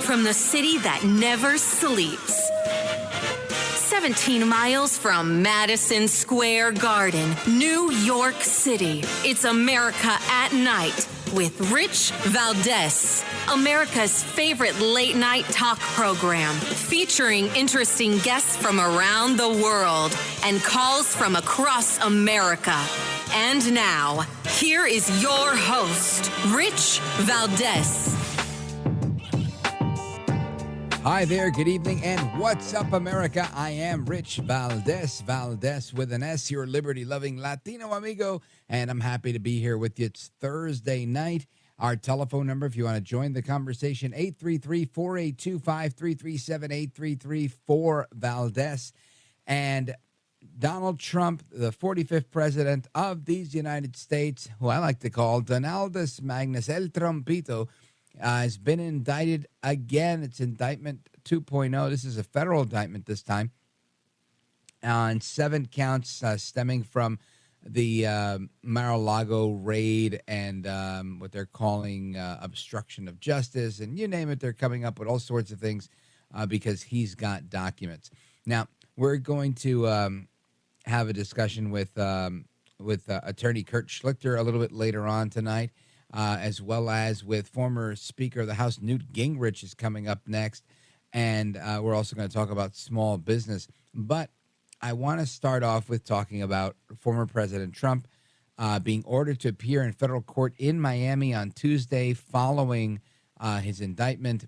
from the city that never sleeps. 17 miles from Madison Square Garden, New York City. It's America at Night with Rich Valdez, America's favorite late-night talk program, featuring interesting guests from around the world and calls from across America. And now, here is your host, Rich Valdez. Hi there, good evening, and what's up, America? I am Rich Valdez with an S, your liberty-loving Latino amigo, and I'm happy to be here with you. It's Thursday night. Our telephone number, if you want to join the conversation, 833-482-5337, 833-4-VALDEZ. And Donald Trump, the 45th president of these United States, who I like to call Donaldus Magnus El Trumpito, has been indicted again. It's indictment 2.0. This is a federal indictment this time on 7 counts stemming from the Mar-a-Lago raid and what they're calling obstruction of justice. And you name it, they're coming up with all sorts of things because he's got documents. Now, we're going to have a discussion with attorney Kurt Schlichter a little bit later on tonight. As well as with former Speaker of the House Newt Gingrich is coming up next. And we're also going to talk about small business. But I want to start off with talking about former President Trump being ordered to appear in federal court in Miami on Tuesday following his indictment.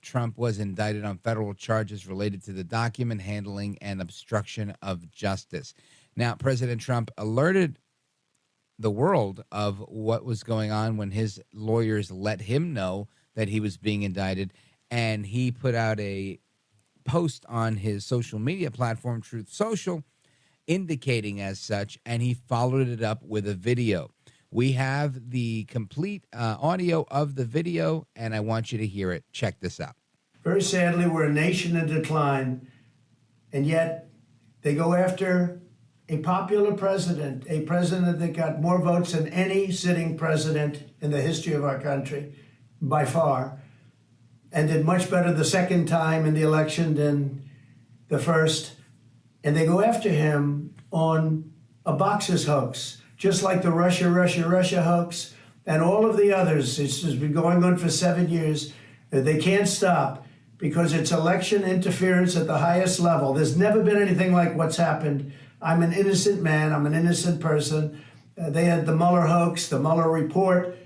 Trump was indicted on federal charges related to the document handling and obstruction of justice. Now, President Trump alerted the world of what was going on when his lawyers let him know that he was being indicted, and he put out a post on his social media platform, Truth Social, indicating as such, and he followed it up with a video. We have the complete audio of the video, and I want you to hear it. Check this out. Very sadly, we're a nation in decline, and yet they go after a popular president, a president that got more votes than any sitting president in the history of our country, by far, and did much better the second time in the election than the first. And they go after him on a boxes hoax, just like the Russia hoax and all of the others. It's been going on for 7 years. They can't stop because it's election interference at the highest level. There's never been anything like what's happened. I'm an innocent man. I'm an innocent person. They had the Mueller hoax, the Mueller report,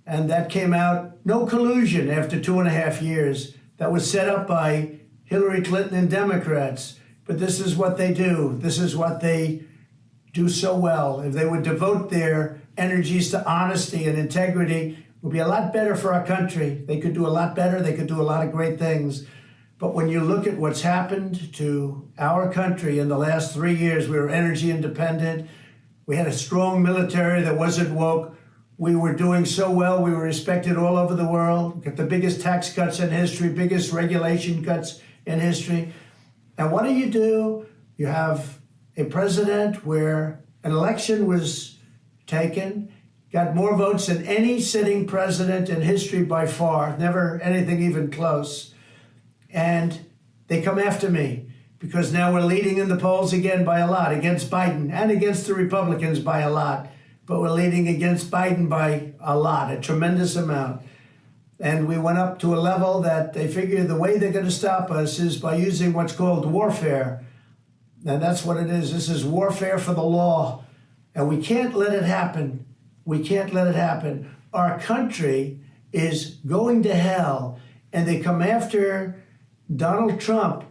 and that came out. No collusion after 2.5 years. That was set up by Hillary Clinton and Democrats. But this is what they do. This is what they do so well. If they would devote their energies to honesty and integrity, it would be a lot better for our country. They could do a lot better. They could do a lot of great things. But when you look at what's happened to our country in the last 3 years, we were energy independent. We had a strong military that wasn't woke. We were doing so well. We were respected all over the world. We got the biggest tax cuts in history, biggest regulation cuts in history. And what do? You have a president where an election was taken, got more votes than any sitting president in history by far, never anything even close. And they come after me because now we're leading in the polls again by a lot against Biden and against the Republicans by a lot. But we're leading against Biden by a lot, a tremendous amount. And we went up to a level that they figure the way they're going to stop us is by using what's called warfare. And that's what it is. This is warfare for the law. And we can't let it happen. We can't let it happen. Our country is going to hell. And they come after Donald Trump,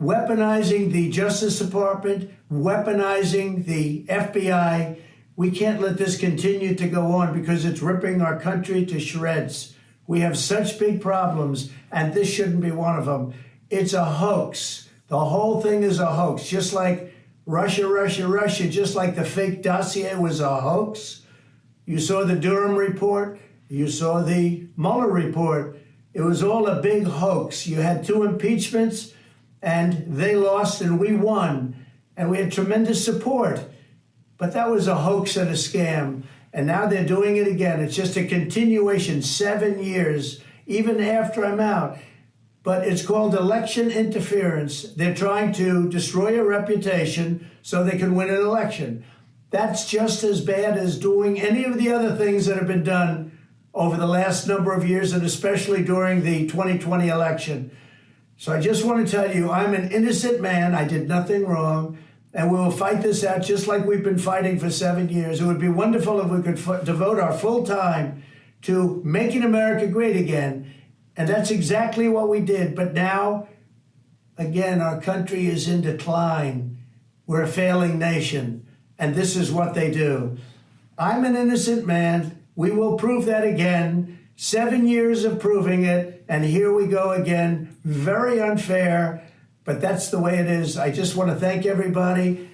weaponizing the Justice Department, weaponizing the FBI. We can't let this continue to go on because it's ripping our country to shreds. We have such big problems, and this shouldn't be one of them. It's a hoax. The whole thing is a hoax, just like Russia, just like the fake dossier was a hoax. You saw the Durham report. You saw the Mueller report. It was all a big hoax. You had 2 impeachments, and they lost, and we won. And we had tremendous support. But that was a hoax and a scam. And now they're doing it again. It's just a continuation, 7 years, even after I'm out. but it's called election interference. They're trying to destroy your reputation so they can win an election. That's just as bad as doing any of the other things that have been done over the last number of years, and especially during the 2020 election. So I just want to tell you, I'm an innocent man. I did nothing wrong. And we will fight this out just like we've been fighting for 7 years. It would be wonderful if we could devote our full time to making America great again. And that's exactly what we did. But now, again, our country is in decline. We're a failing nation. And this is what they do. I'm an innocent man. We will prove that again. 7 years of proving it. And here we go again. Very unfair. But that's the way it is. I just want to thank everybody.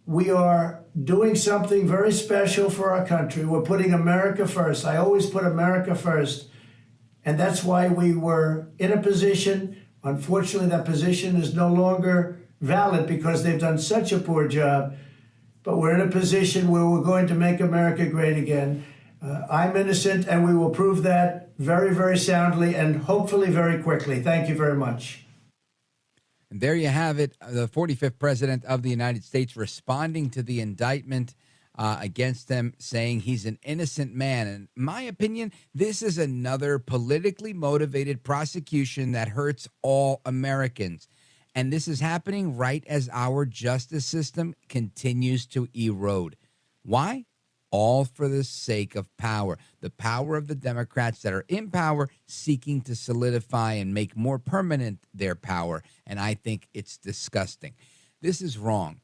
We are doing something very special for our country. We're putting America first. I always put America first. And that's why we were in a position. Unfortunately, that position is no longer valid because they've done such a poor job. But we're in a position where we're going to make America great again. I'm innocent, and we will prove that very, very soundly and hopefully very quickly. Thank you very much. And there you have it, the 45th president of the United States responding to the indictment against him, saying he's an innocent man. And in my opinion, this is another politically motivated prosecution that hurts all Americans. And this is happening right as our justice system continues to erode. Why? All for the sake of power, the power of the Democrats that are in power seeking to solidify and make more permanent their power. And I think it's disgusting. This is wrong.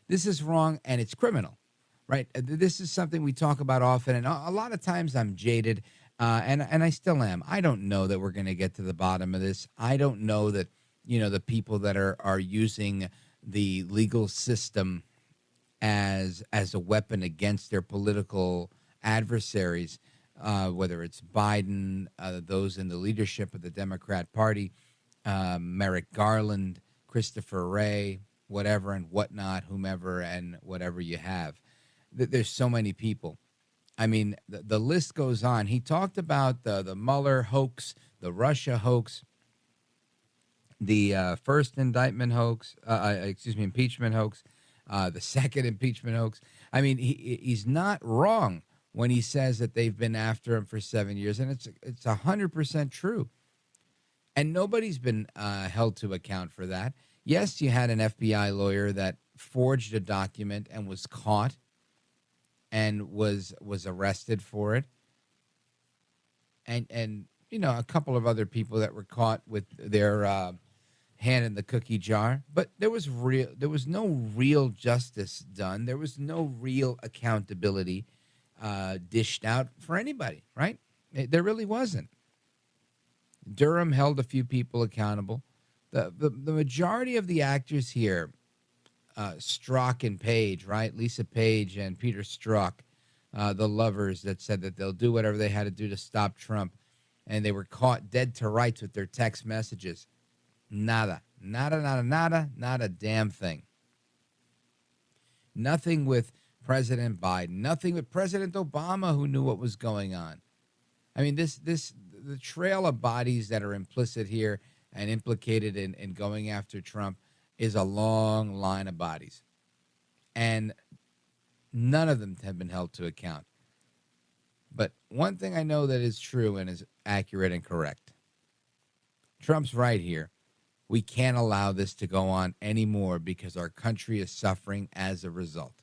This is wrong, and it's criminal, right? This is something we talk about often, and a lot of times I'm jaded, and I still am. I don't know that we're going to get to the bottom of this. I don't know that, the people that are using the legal system as a weapon against their political adversaries, whether it's Biden, those in the leadership of the Democrat Party, Merrick Garland, Christopher Wray, whatever and whatnot, whomever and whatever you have. There's so many people. I mean, the list goes on. He talked about the Mueller hoax, the Russia hoax, the first indictment hoax, impeachment hoax, the second impeachment hoax. I mean, he's not wrong when he says that they've been after him for 7 years, and it's 100% true. And nobody's been held to account for that. Yes, you had an FBI lawyer that forged a document and was caught and was arrested for it. And a couple of other people that were caught with their hand in the cookie jar, but there was no real justice done. There was no real accountability dished out for anybody, right? There really wasn't. Durham held a few people accountable. The majority of the actors here, Strzok and Page, right? Lisa Page and Peter Strzok, the lovers that said that they'll do whatever they had to do to stop Trump, and they were caught dead to rights with their text messages. Nada, not a damn thing. Nothing with President Biden, nothing with President Obama, who knew what was going on. I mean, the trail of bodies that are implicit here and implicated in going after Trump is a long line of bodies. And none of them have been held to account. But one thing I know that is true and is accurate and correct. Trump's right here. We can't allow this to go on anymore because our country is suffering as a result.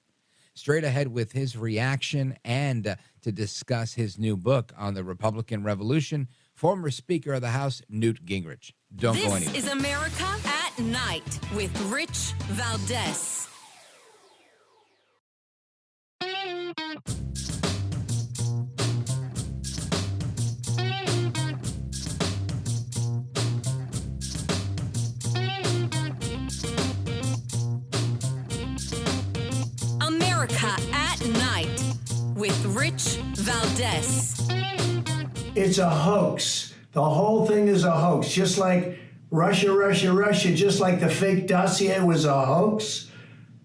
Straight ahead with his reaction and to discuss his new book on the Republican Revolution, former Speaker of the House, Newt Gingrich. Don't go anywhere. This is America at Night with Rich Valdez. America at Night with Rich Valdez. It's a hoax. The whole thing is a hoax. Just like Russia, just like the fake dossier was a hoax.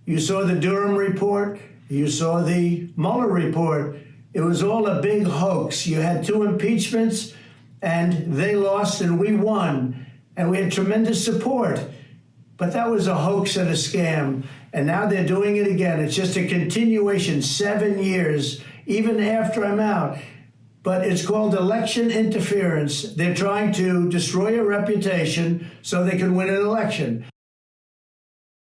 You saw the Durham report. You saw the Mueller report. It was all a big hoax. You had two impeachments, and they lost and we won. and we had tremendous support. But that was a hoax and a scam. And now they're doing it again. It's just a continuation, 7 years, even after I'm out. But it's called election interference. They're trying to destroy your reputation so they can win an election.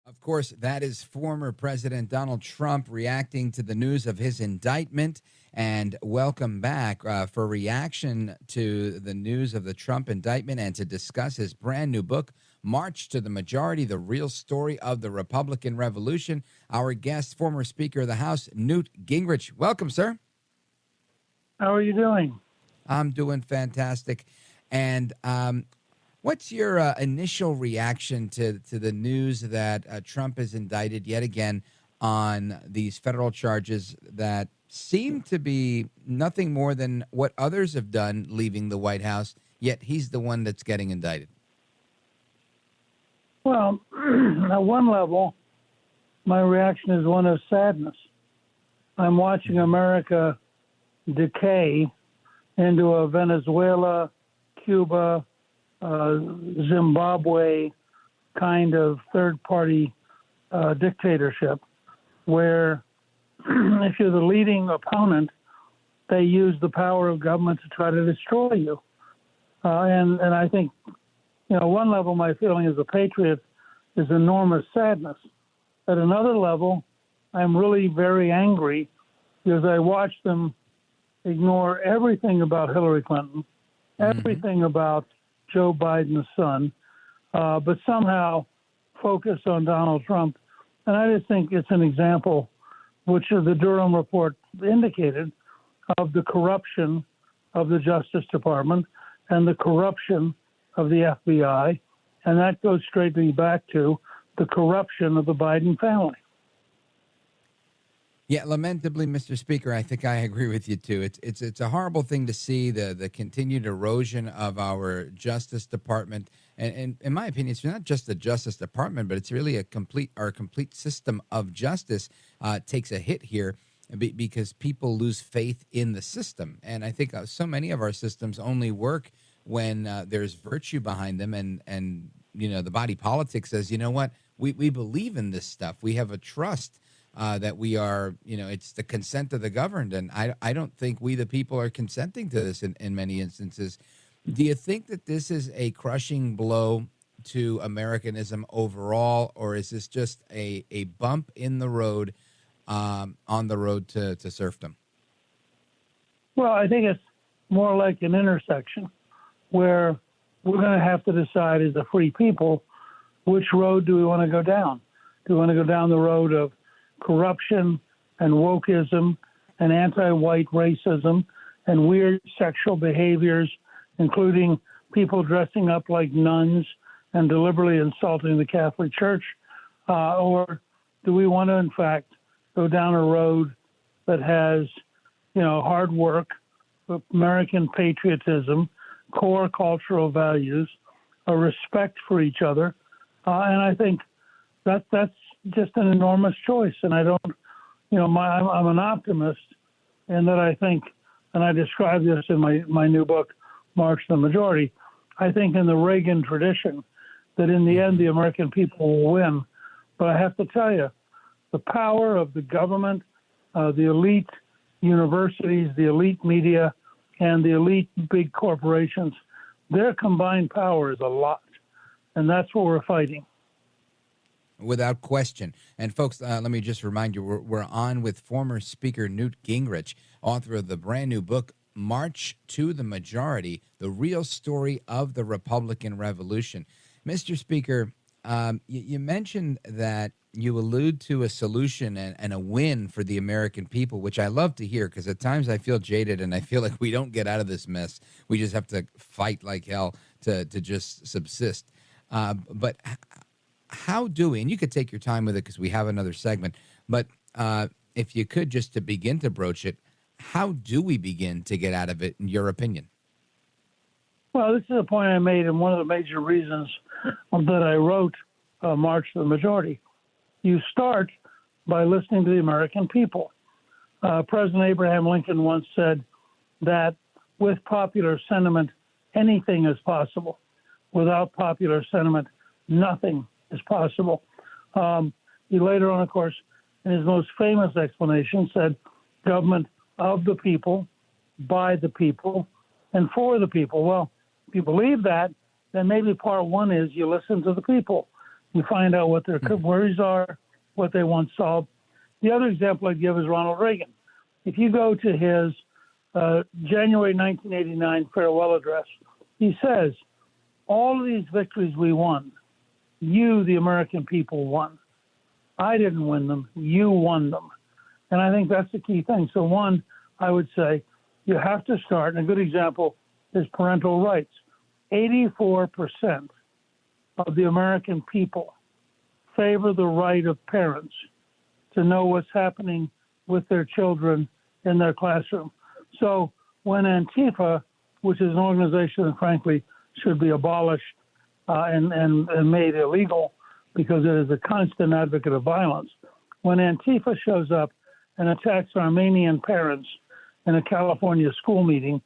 Of course, that is former President Donald Trump reacting to the news of his indictment. And welcome back for reaction to the news of the Trump indictment and to discuss his brand new book, March to the Majority, The Real Story of the Republican Revolution. Our guest, former Speaker of the House, Newt Gingrich. Welcome, sir. How are you doing? I'm doing fantastic. And what's your initial reaction to the news that Trump is indicted yet again on these federal charges that seem to be nothing more than what others have done leaving the White House, yet he's the one that's getting indicted? Well, at one level, my reaction is one of sadness. I'm watching America decay into a Venezuela, Cuba, Zimbabwe kind of third-party dictatorship where if you're the leading opponent, they use the power of government to try to destroy you. And I think, one level, my feeling as a patriot is enormous sadness. At another level, I'm really very angry because I watch them ignore everything about Hillary Clinton, everything about Joe Biden's son, but somehow focus on Donald Trump. And I just think it's an example, which the Durham report indicated, of the corruption of the Justice Department and the corruption of the FBI. And that goes straightly back to the corruption of the Biden family. Yeah, lamentably, Mr. Speaker, I think I agree with you too. It's a horrible thing to see the continued erosion of our Justice Department, and in my opinion, it's not just the Justice Department, but it's really our complete system of justice takes a hit here because people lose faith in the system, and I think so many of our systems only work when there's virtue behind them, and the body politic says, you know what, we believe in this stuff, we have a trust. That we are, it's the consent of the governed. And I don't think we, the people, are consenting to this in many instances. Do you think that this is a crushing blow to Americanism overall, or is this just a bump in the road on the road to serfdom? Well, I think it's more like an intersection where we're going to have to decide as a free people, which road do we want to go down? Do we want to go down the road of corruption and wokeism and anti-white racism and weird sexual behaviors, including people dressing up like nuns and deliberately insulting the Catholic Church? Or do we want to, in fact, go down a road that has, hard work, American patriotism, core cultural values, a respect for each other? And I think that's just an enormous choice. And I don't, I'm an optimist in that I think, and I describe this in my new book, March to the Majority, I think in the Reagan tradition that in the end the American people will win. But I have to tell you, the power of the government, the elite universities, the elite media, and the elite big corporations, their combined power is a lot. And that's what we're fighting. Without question. And folks, let me just remind you, we're on with former Speaker Newt Gingrich, author of the brand new book, March to the Majority, The Real Story of the Republican Revolution. Mr. Speaker, you mentioned that you allude to a solution and a win for the American people, which I love to hear because at times I feel jaded and I feel like we don't get out of this mess. We just have to fight like hell to just subsist. But how do we, and you could take your time with it because we have another segment, but if you could just to begin to broach it, how do we begin to get out of it, in your opinion? Well, this is a point I made, and one of the major reasons that I wrote March to the Majority. You start by listening to the American people. President Abraham Lincoln once said that with popular sentiment, anything is possible. without popular sentiment, nothing is possible. He later on, of course, in his most famous explanation, said government of the people, by the people, and for the people. Well, if you believe that, then maybe part one is you listen to the people. You find out what their worries are, what they want solved. The other example I'd give is Ronald Reagan. If you go to his January 1989 farewell address, he says, all of these victories we won, you, the American people, won. I didn't win them. You won them. And I think that's the key thing. So one, I would say you have to start, and a good example is parental rights. 84% of the American people favor the right of parents to know what's happening with their children in their classroom. So when Antifa, which is an organization that frankly should be abolished and made illegal because it is a constant advocate of violence, when Antifa shows up and attacks Armenian parents in a California school meeting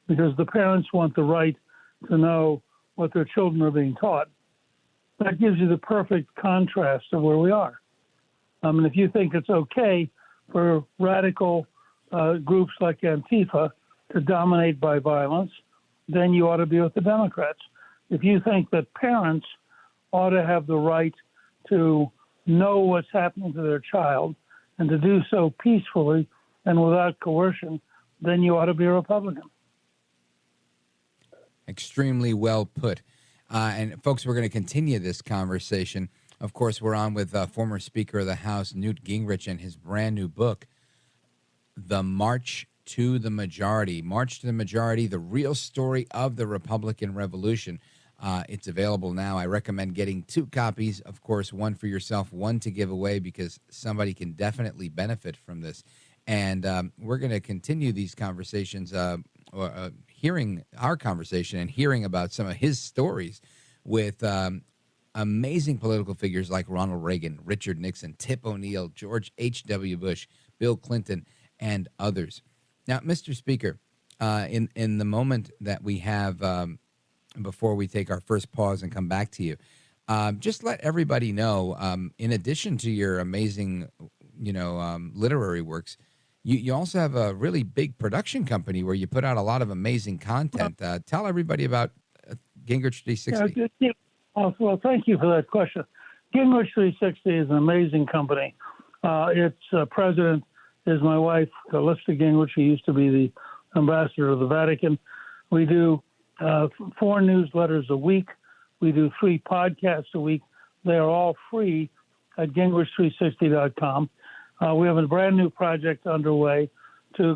because the parents want the right to know what their children are being taught, that gives you the perfect contrast of where we are. And if you think it's okay for radical groups like Antifa to dominate by violence, then you ought to be with the Democrats. If you think that parents ought to have the right to know what's happening to their child and to do so peacefully and without coercion, then you ought to be a Republican. Extremely well put. And folks, we're going to continue this conversation. Of course, we're on with former Speaker of the House, Newt Gingrich, and his brand new book, The March to the Majority. March to the Majority, the real story of the Republican Revolution. It's available now. I recommend getting 2 copies, of course, one for yourself, one to give away, because somebody can definitely benefit from this. And we're going to continue these conversations, hearing our conversation and hearing about some of his stories with amazing political figures like Ronald Reagan, Richard Nixon, Tip O'Neill, George H.W. Bush, Bill Clinton, and others. Now, Mr. Speaker, in the moment that we have before we take our first pause and come back to you, just let everybody know, in addition to your amazing, literary works, you also have a really big production company where you put out a lot of amazing content. Tell everybody about Gingrich 360. Yeah, well, thank you for that question. Gingrich 360 is an amazing company. Its president is my wife, Calista Gingrich, who used to be the ambassador of the Vatican. We do 4 newsletters a week. We do 3 podcasts a week. They are all free at gingrich360.com. We have a brand new project underway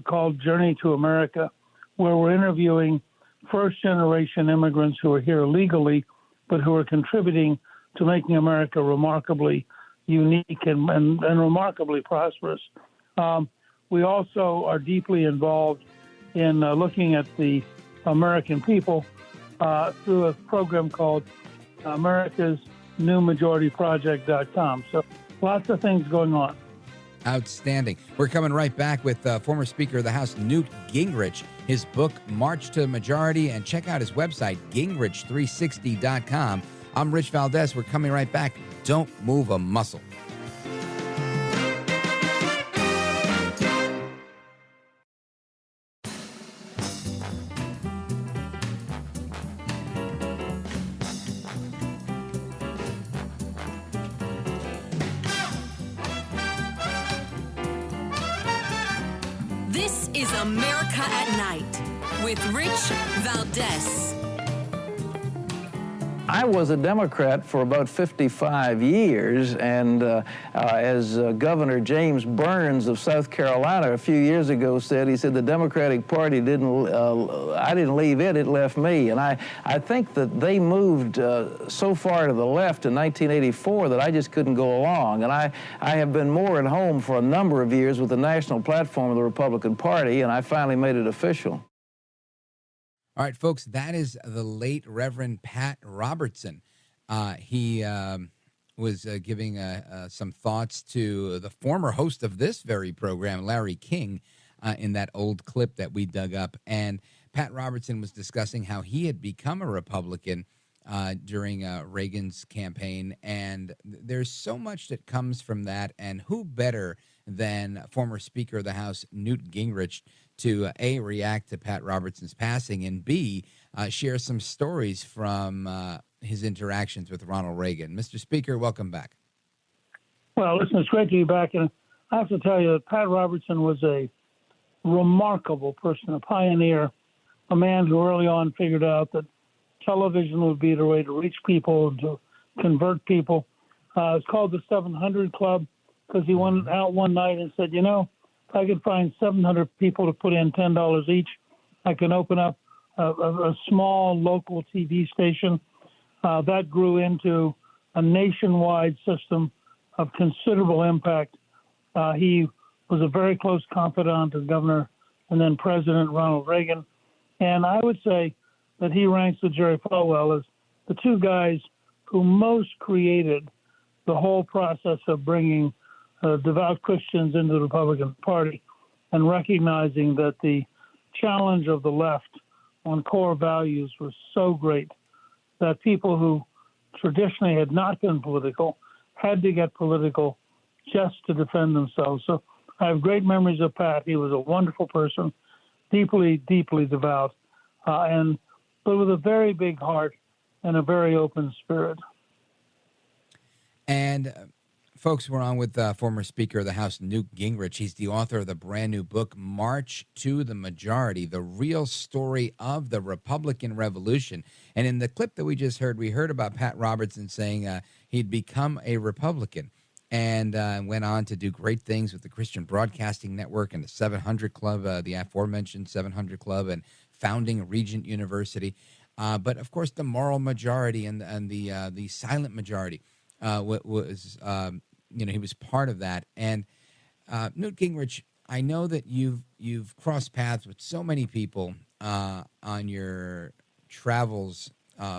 called Journey to America, where we're interviewing first-generation immigrants who are here legally, but who are contributing to making America remarkably unique and remarkably prosperous. We also are deeply involved in looking at the American people through a program called America's New Majority Project.com. So lots of things going on. Outstanding. We're coming right back with former Speaker of the House, Newt Gingrich, his book, March to the Majority, and check out his website, gingrich360.com. I'm Rich Valdez. We're coming right back. Don't move a muscle. This is America at Night with Rich Valdez. I was a Democrat for about 55 years, and as Governor James Burns of South Carolina a few years ago said, he said the Democratic Party I didn't leave it, it left me. And I think that they moved so far to the left in 1984 that I just couldn't go along. And I have been more at home for a number of years with the national platform of the Republican Party, and I finally made it official. All right, folks, that is the late Reverend Pat Robertson. He was giving some thoughts to the former host of this very program, Larry King, in that old clip that we dug up. And Pat Robertson was discussing how he had become a Republican during Reagan's campaign. And there's so much that comes from that. And who better than former Speaker of the House, Newt Gingrich, to A, react to Pat Robertson's passing, and B, share some stories from his interactions with Ronald Reagan. Mr. Speaker, welcome back. Well, listen, it's great to be back. And I have to tell you that Pat Robertson was a remarkable person, a pioneer, a man who early on figured out that television would be the way to reach people and to convert people. It's called the 700 Club because he went out one night and said, if I could find 700 people to put in $10 each, I can open up a small local TV station. That grew into a nationwide system of considerable impact. He was a very close confidant of Governor and then President Ronald Reagan. And I would say that he ranks with Jerry Falwell as the two guys who most created the whole process of bringing devout Christians into the Republican Party and recognizing that the challenge of the left on core values was so great that people who traditionally had not been political had to get political just to defend themselves. So I have great memories of Pat. He was a wonderful person, deeply, deeply devout, but with a very big heart and a very open spirit. And folks, we're on with former Speaker of the House, Newt Gingrich. He's the author of the brand new book, March to the Majority, the real story of the Republican Revolution. And in the clip that we just heard, we heard about Pat Robertson saying he'd become a Republican and went on to do great things with the Christian Broadcasting Network and the 700 Club, the aforementioned 700 Club, and founding Regent University. But, of course, the moral majority and the silent majority was he was part of that. And Newt Gingrich, I know that you've crossed paths with so many people on your travels,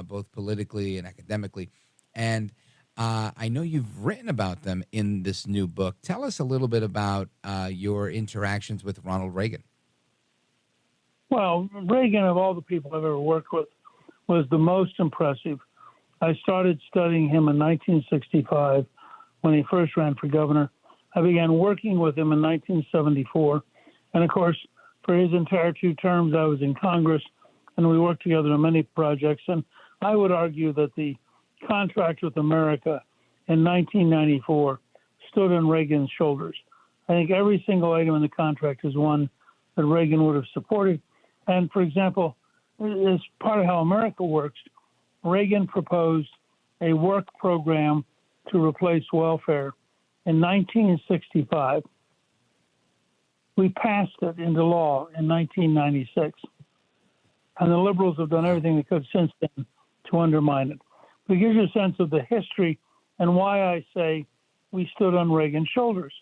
both politically and academically, and I know you've written about them in this new book. Tell us a little bit about your interactions with Ronald Reagan. Well, Reagan, of all the people I've ever worked with, was the most impressive. I started studying him in 1965 when he first ran for governor. I began working with him in 1974. And, of course, for his entire 2 terms, I was in Congress, and we worked together on many projects. And I would argue that the contract with America in 1994 stood on Reagan's shoulders. I think every single item in the contract is one that Reagan would have supported. And, for example, as part of how America works, Reagan proposed a work program to replace welfare in 1965. We passed it into law in 1996. And the liberals have done everything they could since then to undermine it. But it gives you a sense of the history and why I say we stood on Reagan's shoulders.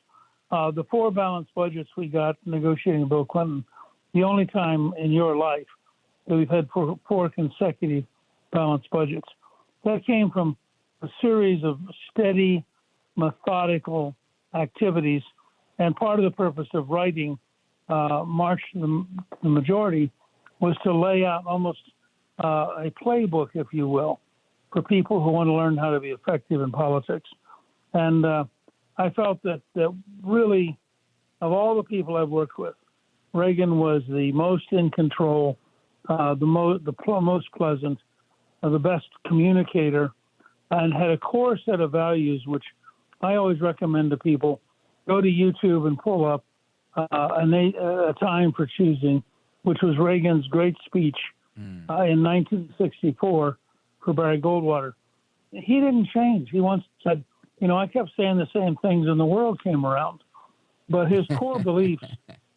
The 4 balanced budgets we got negotiating with Bill Clinton, the only time in your life that we've had 4 consecutive balanced budgets. That came from a series of steady, methodical activities. And part of the purpose of writing March to the Majority was to lay out almost a playbook, if you will, for people who want to learn how to be effective in politics. And I felt that really, of all the people I've worked with, Reagan was the most in control, the most pleasant, the best communicator, and had a core set of values, which I always recommend to people. Go to YouTube and pull up a Time for Choosing, which was Reagan's great speech in 1964 for Barry Goldwater. He didn't change. He once said, I kept saying the same things and the world came around. But his core beliefs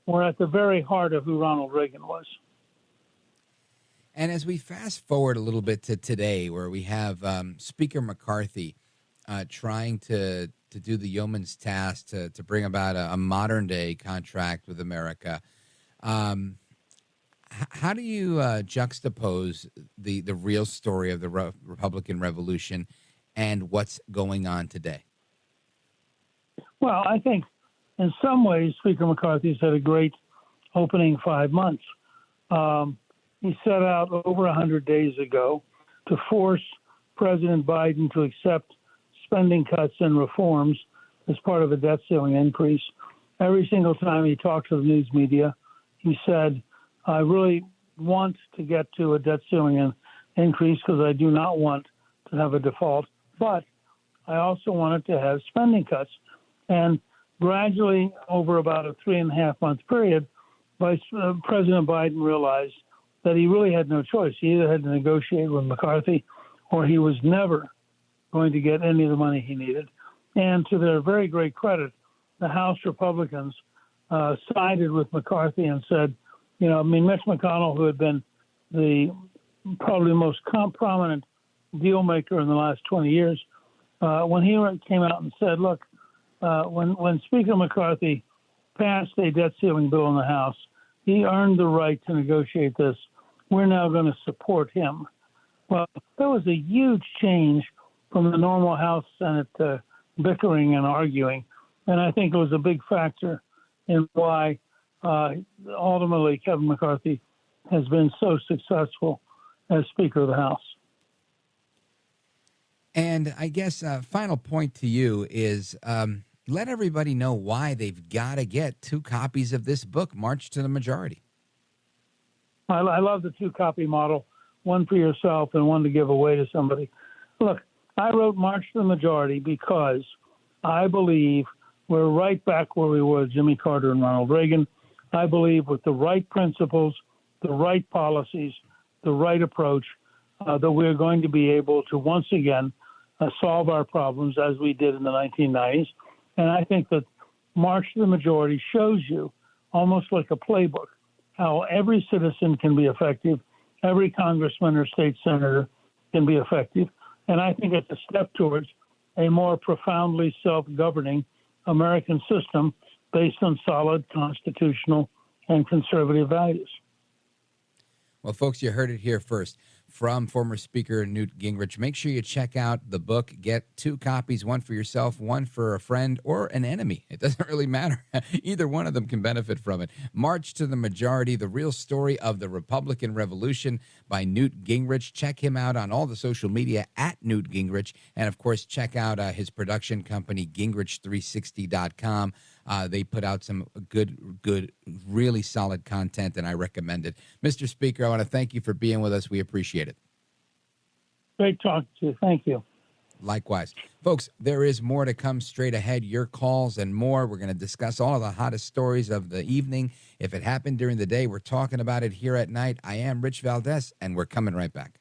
were at the very heart of who Ronald Reagan was. And as we fast forward a little bit to today, where we have Speaker McCarthy trying to do the yeoman's task to bring about a modern-day contract with America, how do you juxtapose the real story of the Republican Revolution and what's going on today? Well, I think in some ways Speaker McCarthy's had a great opening 5 months. He set out over 100 days ago to force President Biden to accept spending cuts and reforms as part of a debt ceiling increase. Every single time he talked to the news media, he said, I really want to get to a debt ceiling increase because I do not want to have a default, but I also wanted to have spending cuts. And gradually, over about a 3.5-month period, President Biden realized that he really had no choice. He either had to negotiate with McCarthy or he was never going to get any of the money he needed. And to their very great credit, the House Republicans sided with McCarthy and said, Mitch McConnell, who had been the probably most prominent deal maker in the last 20 years, when he came out and said, look, when Speaker McCarthy passed a debt ceiling bill in the House, he earned the right to negotiate this. We're now going to support him. Well, that was a huge change from the normal House-Senate bickering and arguing, and I think it was a big factor in why ultimately Kevin McCarthy has been so successful as Speaker of the House. And I guess final point to you is let everybody know why they've got to get 2 copies of this book, March to the Majority. I love the 2-copy model, one for yourself and one to give away to somebody. Look, I wrote March to the Majority because I believe we're right back where we were with Jimmy Carter and Ronald Reagan. I believe with the right principles, the right policies, the right approach, that we're going to be able to once again solve our problems as we did in the 1990s. And I think that March to the Majority shows you, almost like a playbook, how every citizen can be effective, every congressman or state senator can be effective. And I think it's a step towards a more profoundly self-governing American system based on solid constitutional and conservative values. Well, folks, you heard it here first from former Speaker Newt Gingrich. Make sure you check out the book. Get 2 copies, one for yourself, one for a friend or an enemy. It doesn't really matter. Either one of them can benefit from it. March to the Majority, The Real Story of the Republican Revolution by Newt Gingrich. Check him out on all the social media at Newt Gingrich. And, of course, check out his production company, Gingrich360.com. They put out some good, really solid content, and I recommend it. Mr. Speaker, I want to thank you for being with us. We appreciate it. Great talking to you. Thank you. Likewise. Folks, there is more to come straight ahead. Your calls and more. We're going to discuss all of the hottest stories of the evening. If it happened during the day, we're talking about it here at night. I am Rich Valdez, and we're coming right back.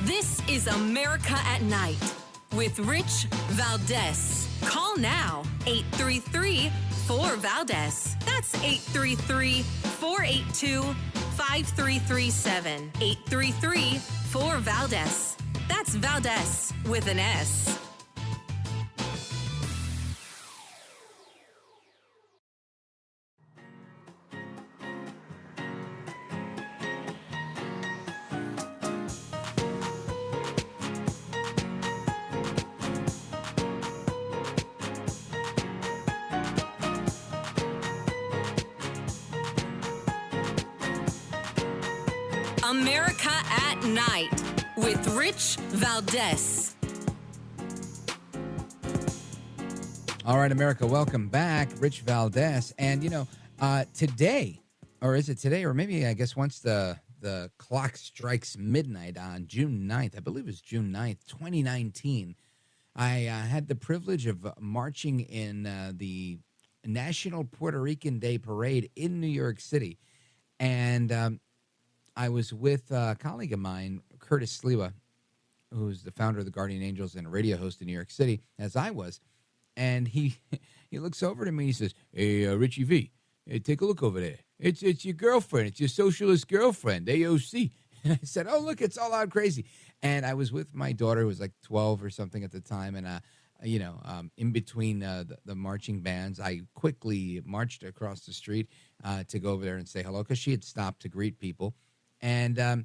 This is America at Night with Rich Valdez. Call now, 833-4-VALDEZ. That's 833-482-5337. 833-4-VALDEZ. That's Valdez with an S. America at Night with Rich Valdez. All right, America, welcome back. Rich Valdez. And, today, or is it today, or maybe I guess once the clock strikes midnight on June 9th, I believe it was June 9th, 2019, I had the privilege of marching in the National Puerto Rican Day Parade in New York City. And I was with a colleague of mine, Kurt Schlichter, who's the founder of the Guardian Angels and a radio host in New York City, as I was. And he looks over to me and he says, "Hey, Richie V, hey, take a look over there. It's your girlfriend. It's your socialist girlfriend, AOC." And I said, "Oh, look, it's all out crazy." And I was with my daughter, who was like 12 or something at the time. And, in between the marching bands, I quickly marched across the street to go over there and say hello, because she had stopped to greet people. And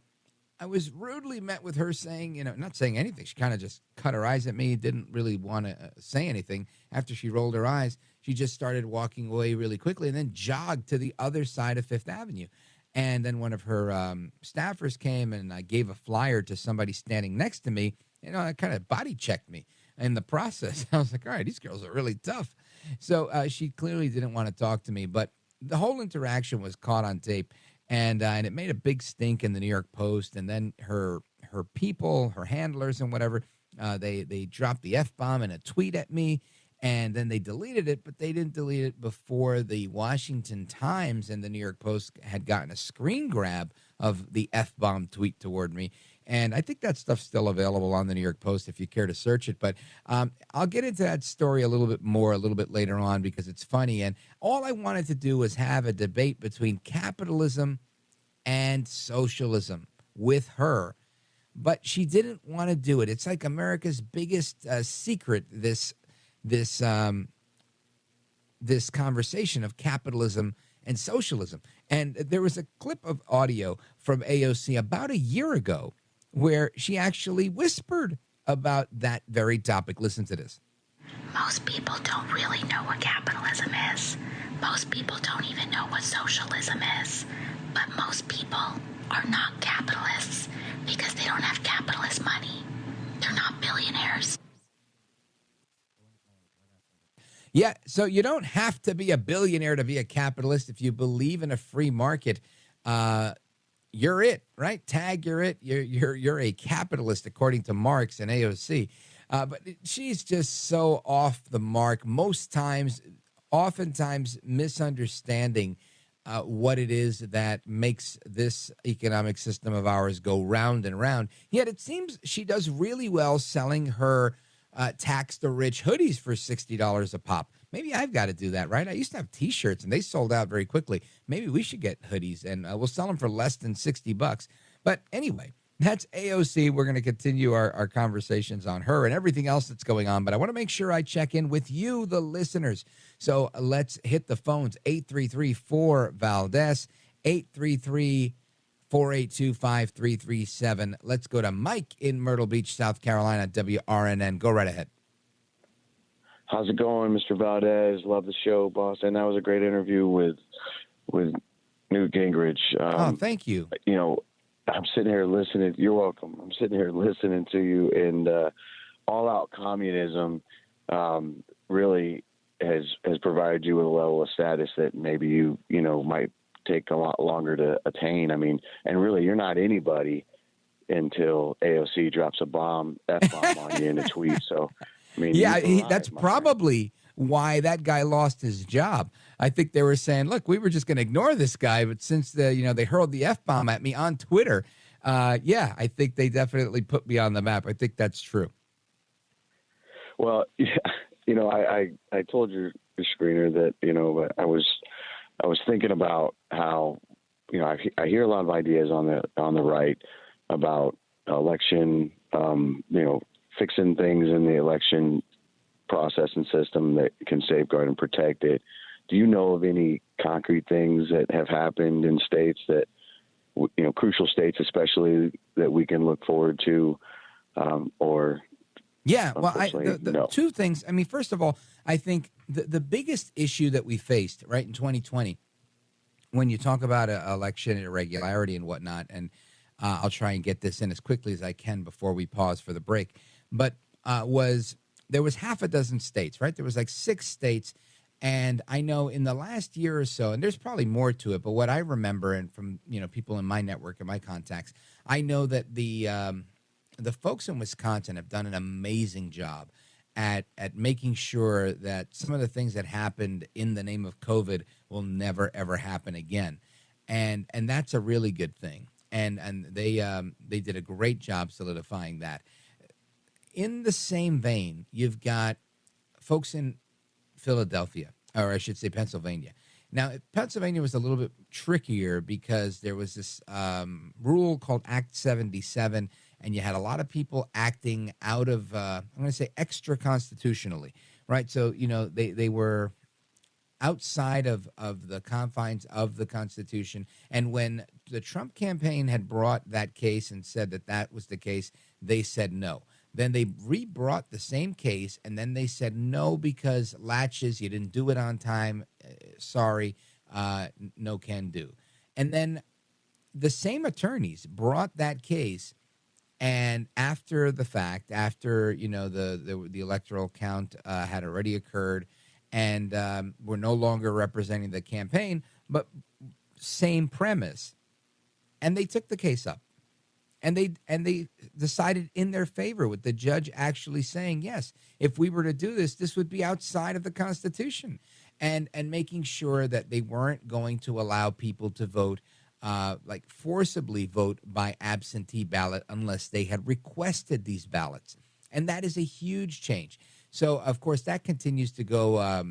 I was rudely met with her saying, not saying anything. She kind of just cut her eyes at me, didn't really want to say anything. After she rolled her eyes, she just started walking away really quickly and then jogged to the other side of Fifth Avenue. And then one of her staffers came and I gave a flyer to somebody standing next to me. It kind of body checked me in the process. I was like, all right, these girls are really tough. So she clearly didn't want to talk to me, but the whole interaction was caught on tape, and it made a big stink in the New York Post. And then her people, her handlers and whatever, they dropped the F-bomb in a tweet at me. And then they deleted it, but they didn't delete it before the Washington Times and the New York Post had gotten a screen grab of the F-bomb tweet toward me. And I think that stuff's still available on the New York Post if you care to search it. But I'll get into that story a little bit later on because it's funny. And all I wanted to do was have a debate between capitalism and socialism with her. But she didn't want to do it. It's like America's biggest secret, this conversation of capitalism and socialism. And there was a clip of audio from AOC about a year ago where she actually whispered about that very topic. Listen to this. Most people don't really know what capitalism is. Most people don't even know what socialism is. But most people are not capitalists because they don't have capitalist money. They're not billionaires. Yeah, so you don't have to be a billionaire to be a capitalist. If you believe in a free market, you're it, right? Tag, you're it. You're a capitalist, according to Marx and AOC. But she's just so off the mark. Oftentimes misunderstanding what it is that makes this economic system of ours go round and round. Yet it seems she does really well selling her tax the rich hoodies for $60 a pop. Maybe I've got to do that, right? I used to have T-shirts and they sold out very quickly. Maybe we should get hoodies and we'll sell them for less than $60. But anyway, that's AOC. We're going to continue our conversations on her and everything else that's going on. But I want to make sure I check in with you, the listeners. So let's hit the phones. 833-4-VALDEZ, 833-482-5337. Let's go to Mike in Myrtle Beach, South Carolina, WRNN. Go right ahead. How's it going, Mr. Valdez? Love the show, boss. And that was a great interview with Newt Gingrich. Thank you. I'm sitting here listening. You're welcome. I'm sitting here listening to you, and all-out communism really has provided you with a level of status that maybe you might take a lot longer to attain. I mean, and really, you're not anybody until AOC drops a F-bomb on you in a tweet. So, I mean, that's probably why that guy lost his job. I think they were saying, look, we were just going to ignore this guy, but since they hurled the F-bomb at me on Twitter, I think they definitely put me on the map. I think that's true. Well, I told your screener that, I was thinking about how, I hear a lot of ideas on the right about election, fixing things in the election process and system that can safeguard and protect it. Do you know of any concrete things that have happened in states that, crucial states especially, that we can look forward to, or? Yeah, well, no. Two things. I mean, first of all, I think the biggest issue that we faced, right, in 2020, when you talk about election irregularity and whatnot, and I'll try and get this in as quickly as I can before we pause for the break, but there was half a dozen states, right? There was like 6 states, and I know in the last year or so, and there's probably more to it, but what I remember, and from people in my network and my contacts, I know that the folks in Wisconsin have done an amazing job at making sure that some of the things that happened in the name of COVID will never ever happen again, and that's a really good thing. And they did a great job solidifying that. In the same vein, you've got folks in Philadelphia, or I should say Pennsylvania. Now, Pennsylvania was a little bit trickier because there was this rule called Act 77, and you had a lot of people acting out of, I'm going to say, extra constitutionally, right? So, they were outside of the confines of the Constitution. And when the Trump campaign had brought that case and said that was the case, they said no. Then they re-brought the same case, and then they said no because latches, you didn't do it on time, sorry, no can do. And then the same attorneys brought that case, and after the fact, after the electoral count had already occurred, and were no longer representing the campaign, but same premise, and they took the case up, and they decided in their favor, with the judge actually saying, yes, if we were to do this, this would be outside of the Constitution, and making sure that they weren't going to allow people to vote, like forcibly vote by absentee ballot unless they had requested these ballots. And that is a huge change. So, of course, that continues to go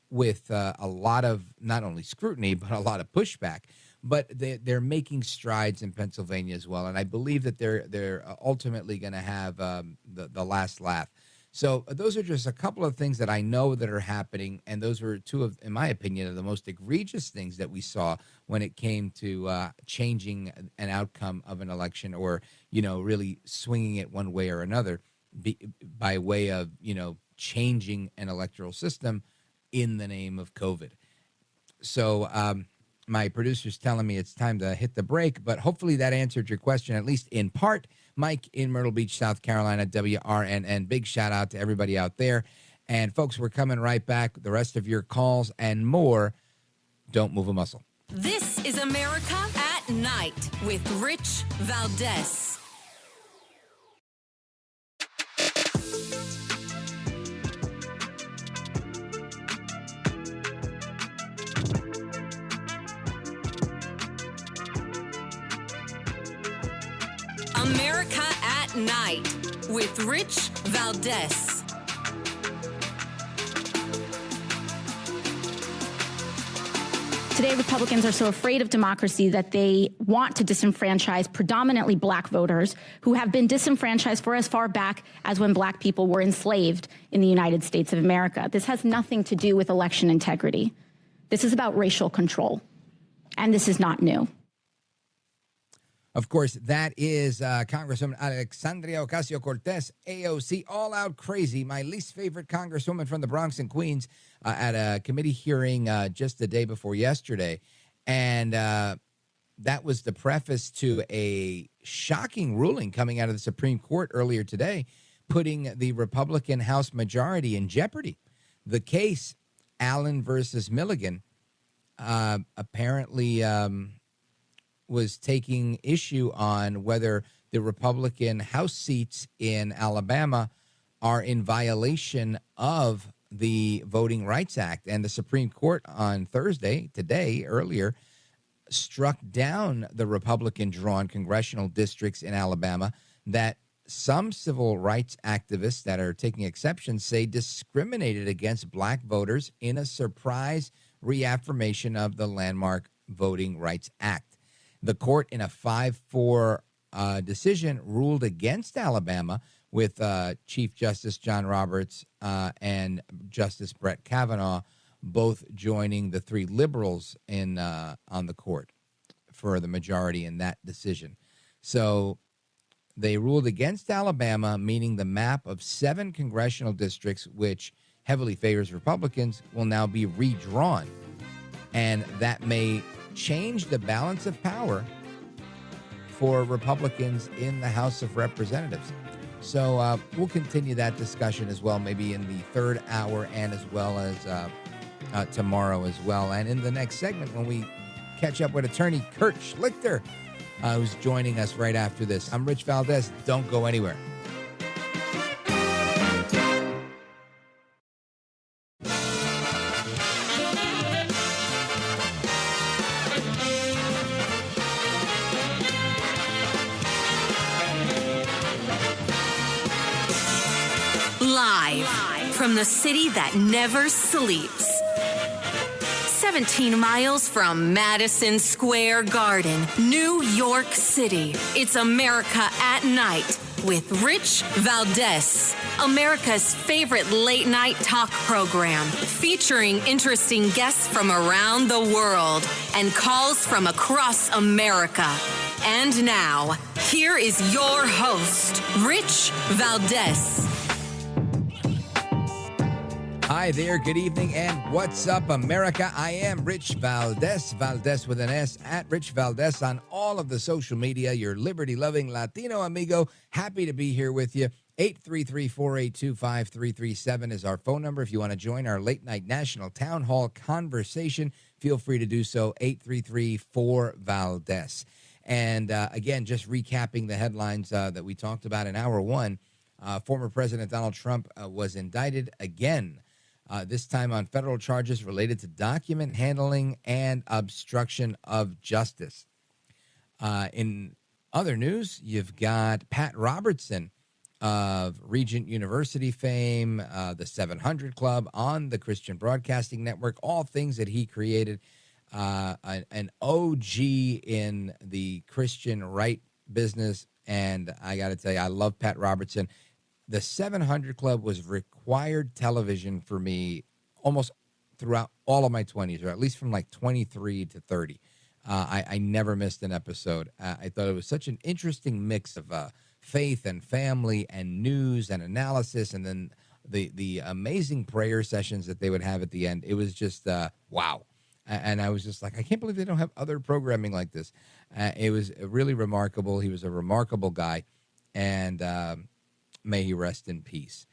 with a lot of not only scrutiny, but a lot of pushback. But they're making strides in Pennsylvania as well. And I believe that they're ultimately going to have the last laugh. So those are just a couple of things that I know that are happening, and those were two of, in my opinion, of the most egregious things that we saw when it came to changing an outcome of an election, or really swinging it one way or another, by way of changing an electoral system in the name of COVID. So my producer's telling me it's time to hit the break, but hopefully that answered your question, at least in part. Mike in Myrtle Beach, South Carolina, WRNN. Big shout out to everybody out there. And folks, we're coming right back. The rest of your calls and more. Don't move a muscle. This is America at Night with Rich Valdez. America at Night with Rich Valdez. Today, Republicans are so afraid of democracy that they want to disenfranchise predominantly black voters who have been disenfranchised for as far back as when black people were enslaved in the United States of America. This has nothing to do with election integrity. This is about racial control, and this is not new. Of course, that is Congresswoman Alexandria Ocasio-Cortez, AOC, all out crazy, my least favorite congresswoman from the Bronx and Queens, at a committee hearing just the day before yesterday. And that was the preface to a shocking ruling coming out of the Supreme Court earlier today, putting the Republican House majority in jeopardy. The case, Allen versus Milligan, apparently was taking issue on whether the Republican House seats in Alabama are in violation of the Voting Rights Act. And the Supreme Court on Thursday, earlier, struck down the Republican-drawn congressional districts in Alabama that some civil rights activists that are taking exception say discriminated against black voters in a surprise reaffirmation of the landmark Voting Rights Act. The court, in a 5-4 decision, ruled against Alabama, with Chief Justice John Roberts and Justice Brett Kavanaugh both joining the three liberals on the court for the majority in that decision. So they ruled against Alabama, meaning the map of 7 congressional districts, which heavily favors Republicans, will now be redrawn. And that may change the balance of power for Republicans in the House of Representatives. So we'll continue that discussion as well, maybe in the third hour, and as well as tomorrow as well. And in the next segment, when we catch up with attorney Kurt Schlichter, who's joining us right after this. I'm Rich Valdez. Don't go anywhere. Live from the city that never sleeps. 17 miles from Madison Square Garden, New York City. It's America at Night with Rich Valdez. America's favorite late night talk program, featuring interesting guests from around the world and calls from across America. And now, here is your host, Rich Valdez. Hi there, good evening, and what's up, America? I am Rich Valdez, Valdez with an S, at Rich Valdez on all of the social media, your liberty-loving Latino amigo. Happy to be here with you. 833-482-5337 is our phone number. If you want to join our late-night national town hall conversation, feel free to do so, 833-4-VALDEZ. And again, just recapping the headlines that we talked about in hour one, former President Donald Trump was indicted again, this time on federal charges related to document handling and obstruction of justice. In other news, you've got Pat Robertson of Regent University fame, the 700 Club on the Christian Broadcasting Network, all things that he created, an OG in the Christian right business. And I got to tell you, I love Pat Robertson. The 700 Club was required television for me almost throughout all of my 20s, or at least from like 23 to 30. I never missed an episode. I thought it was such an interesting mix of faith and family and news and analysis, and then the amazing prayer sessions that they would have at the end. It was just wow. And I was just like, I can't believe they don't have other programming like this. It was really remarkable. He was a remarkable guy, and may he rest in peace.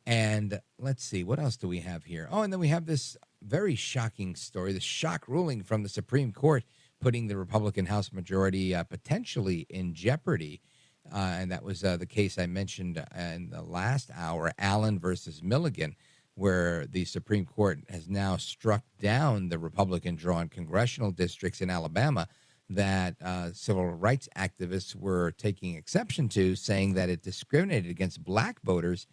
And let's see, what else do we have here? Oh, and then we have this very shocking story, the shock ruling from the Supreme Court, putting the Republican House majority potentially in jeopardy. And that was the case I mentioned in the last hour, Allen versus Milligan, where the Supreme Court has now struck down the Republican-drawn congressional districts in Alabama that civil rights activists were taking exception to, saying that it discriminated against black voters.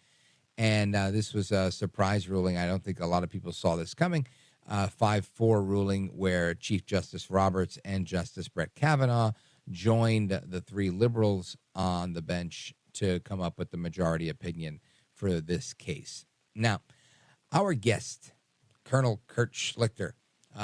And this was a surprise ruling. I don't think a lot of people saw this coming. 5-4 ruling where Chief Justice Roberts and Justice Brett Kavanaugh joined the three liberals on the bench to come up with the majority opinion for this case. Now, our guest, Colonel Kurt Schlichter,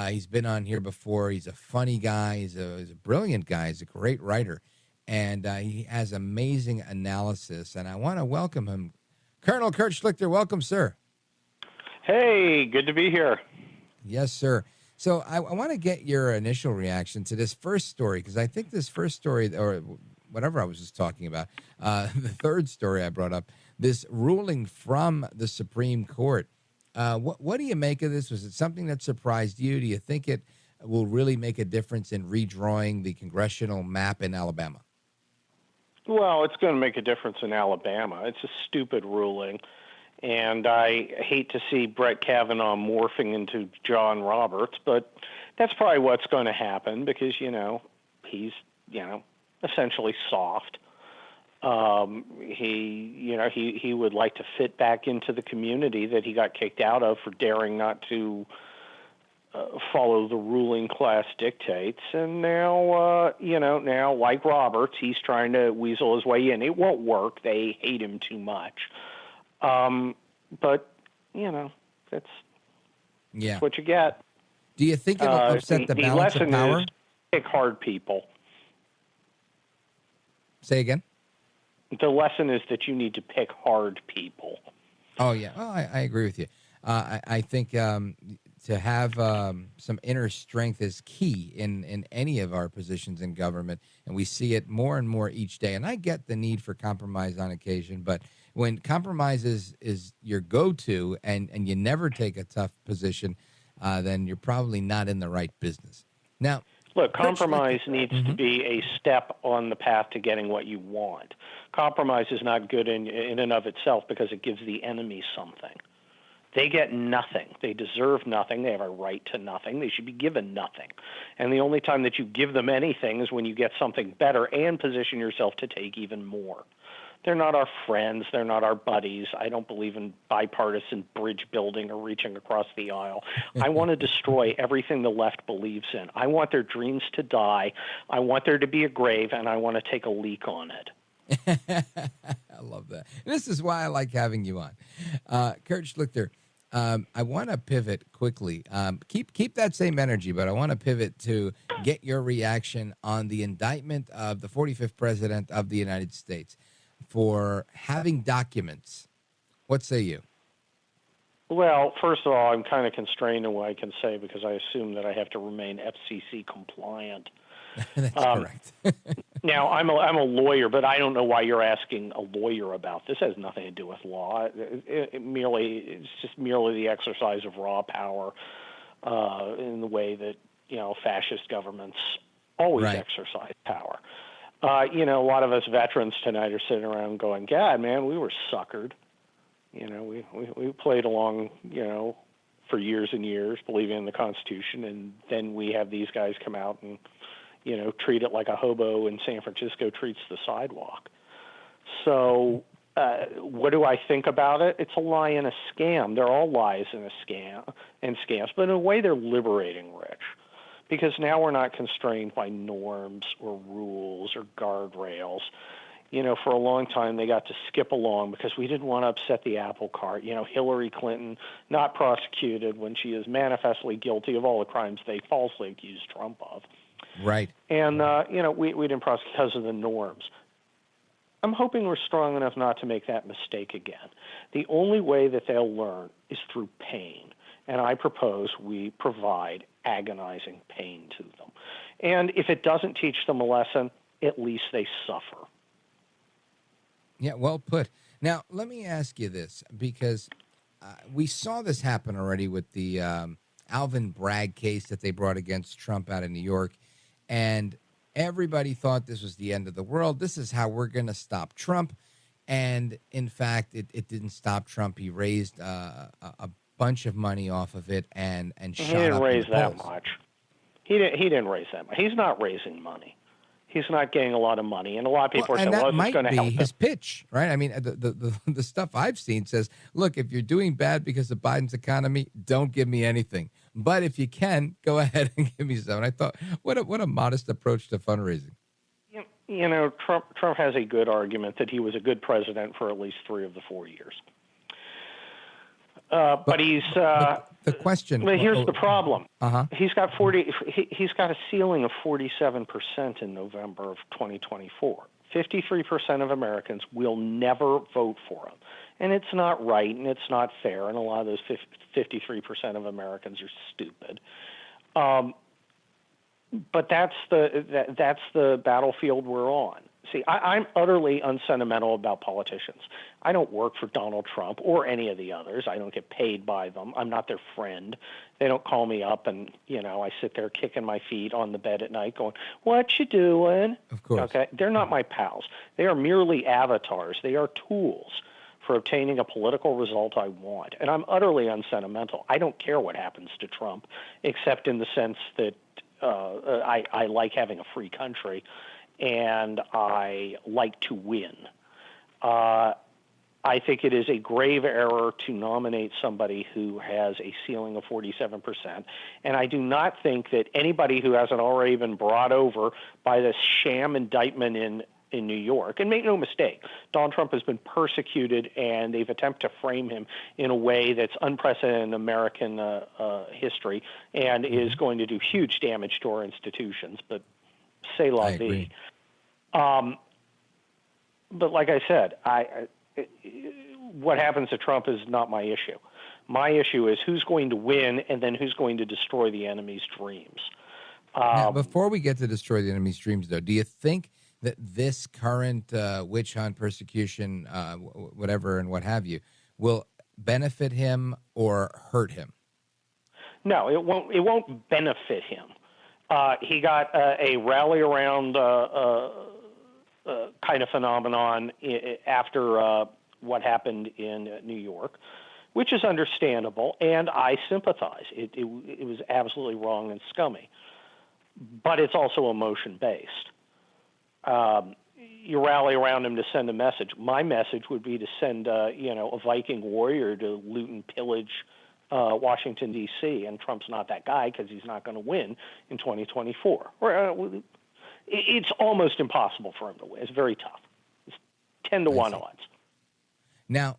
he's been on here before. He's a funny guy. He's a brilliant guy. He's a great writer, and he has amazing analysis. And I want to welcome him. Colonel Kurt Schlichter, welcome, sir. Hey, good to be here. Yes, sir. So I want to get your initial reaction to this first story, because I think this first story, or whatever I was just talking about, the third story I brought up, this ruling from the Supreme Court. What do you make of this? Was it something that surprised you? Do you think it will really make a difference in redrawing the congressional map in Alabama? Well, it's going to make a difference in Alabama. It's a stupid ruling. And I hate to see Brett Kavanaugh morphing into John Roberts, but that's probably what's going to happen because, he's, essentially soft. He would like to fit back into the community that he got kicked out of for daring not to follow the ruling class dictates. And now, now like Roberts, he's trying to weasel his way in. It won't work. They hate him too much. But, that's what you get. Do you think it'll upset the balance of power? The lesson is pick hard people. Say again? The lesson is that you need to pick hard people. Oh, yeah. Oh, I agree with you. I think to have some inner strength is key in any of our positions in government, and we see it more and more each day. And I get the need for compromise on occasion, but when compromise is your go-to and you never take a tough position, then you're probably not in the right business. Now, look, compromise needs to be a step on the path to getting what you want. Compromise is not good in and of itself because it gives the enemy something. They get nothing. They deserve nothing. They have a right to nothing. They should be given nothing. And the only time that you give them anything is when you get something better and position yourself to take even more. They're not our friends. They're not our buddies. I don't believe in bipartisan bridge building or reaching across the aisle. I want to destroy everything the left believes in. I want their dreams to die. I want there to be a grave, and I want to take a leak on it. I love that. This is why I like having you on. Kurt Schlichter, I want to pivot quickly. Keep that same energy, but I want to pivot to get your reaction on the indictment of the 45th president of the United States for having documents. What say you? Well, first of all, I'm kind of constrained in what I can say because I assume that I have to remain FCC compliant. That's correct. Now, I'm a lawyer, but I don't know why you're asking a lawyer about this. It has nothing to do with law. It's just merely the exercise of raw power in the way that fascist governments always exercise power. A lot of us veterans tonight are sitting around going, "God, man, we were suckered." We played along, for years and years, believing in the Constitution, and then we have these guys come out and treat it like a hobo in San Francisco treats the sidewalk. So what do I think about it? It's a lie and a scam. They're all lies and scams, but in a way they're liberating, Rich, because now we're not constrained by norms or rules or guardrails. For a long time they got to skip along because we didn't want to upset the apple cart. Hillary Clinton not prosecuted when she is manifestly guilty of all the crimes they falsely accused Trump of. Right. And, we didn't prosecute because of the norms. I'm hoping we're strong enough not to make that mistake again. The only way that they'll learn is through pain. And I propose we provide agonizing pain to them. And if it doesn't teach them a lesson, at least they suffer. Yeah, well put. Now, let me ask you this, because we saw this happen already with the Alvin Bragg case that they brought against Trump out of New York. And everybody thought this was the end of the world. This is how we're going to stop Trump. And, in fact, it didn't stop Trump. He raised a bunch of money off of it and shot up. He didn't raise that much. He didn't raise that much. He's not raising money. He's not getting a lot of money, and a lot of people are saying, "Well, it's going to help him." His pitch, right? I mean, the stuff I've seen says, "Look, if you're doing bad because of Biden's economy, don't give me anything. But if you can, go ahead and give me some." And I thought, what a modest approach to fundraising. Trump has a good argument that he was a good president for at least 3 of the 4 years. But he's the question. But here's the problem. He's got He's got a ceiling of 47% in November of 2024. 53% of Americans will never vote for him, and it's not right and it's not fair. And a lot of those 53% of Americans are stupid. But that's the battlefield we're on. See, I'm utterly unsentimental about politicians. I don't work for Donald Trump or any of the others. I don't get paid by them. I'm not their friend. They don't call me up and, I sit there kicking my feet on the bed at night going, "What you doing?" Of course. Okay. They're not my pals. They are merely avatars. They are tools for obtaining a political result I want. And I'm utterly unsentimental. I don't care what happens to Trump, except in the sense that I like having a free country. And I like to win. I think it is a grave error to nominate somebody who has a ceiling of 47%. And I do not think that anybody who hasn't already been brought over by this sham indictment in New York, and make no mistake, Donald Trump has been persecuted, and they've attempted to frame him in a way that's unprecedented in American history and is going to do huge damage to our institutions. But c'est la vie. But like I said, what happens to Trump is not my issue. My issue is who's going to win and then who's going to destroy the enemy's dreams. Now, before we get to destroy the enemy's dreams, though, do you think that this current witch hunt, persecution, whatever and what have you, will benefit him or hurt him? No, it won't. It won't benefit him. He got a rally around kind of phenomenon after what happened in New York, which is understandable, and I sympathize. It was absolutely wrong and scummy, but it's also emotion-based. You rally around him to send a message. My message would be to send, a Viking warrior to loot and pillage Washington, D.C., and Trump's not that guy because he's not going to win in 2024. It's almost impossible for him to win. It's very tough. It's 10-1 odds. Now,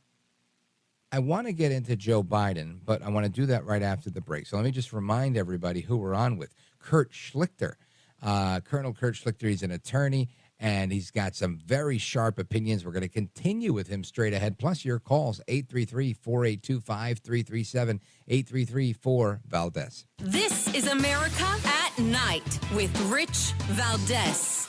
I want to get into Joe Biden, but I want to do that right after the break. So let me just remind everybody who we're on with. Kurt Schlichter. Colonel Kurt Schlichter, he's an attorney, And he's got some very sharp opinions. We're going to continue with him straight ahead. Plus your calls, 833-482-5337, 833-4-VALDEZ. This is America at Night with Rich Valdez.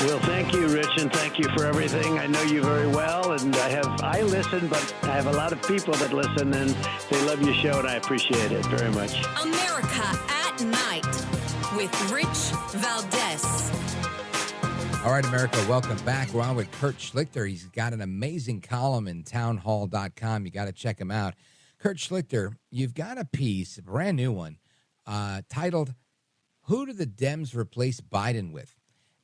Well, thank you, Rich, and thank you for everything. I know you very well, and I listen, but I have a lot of people that listen, and they love your show, and I appreciate it very much. America at Night with Rich Valdez. All right, America, welcome back. We're on with Kurt Schlichter. He's got an amazing column in townhall.com. You got to check him out. Kurt Schlichter, you've got a piece, a brand new one, titled, Who Do the Dems Replace Biden With?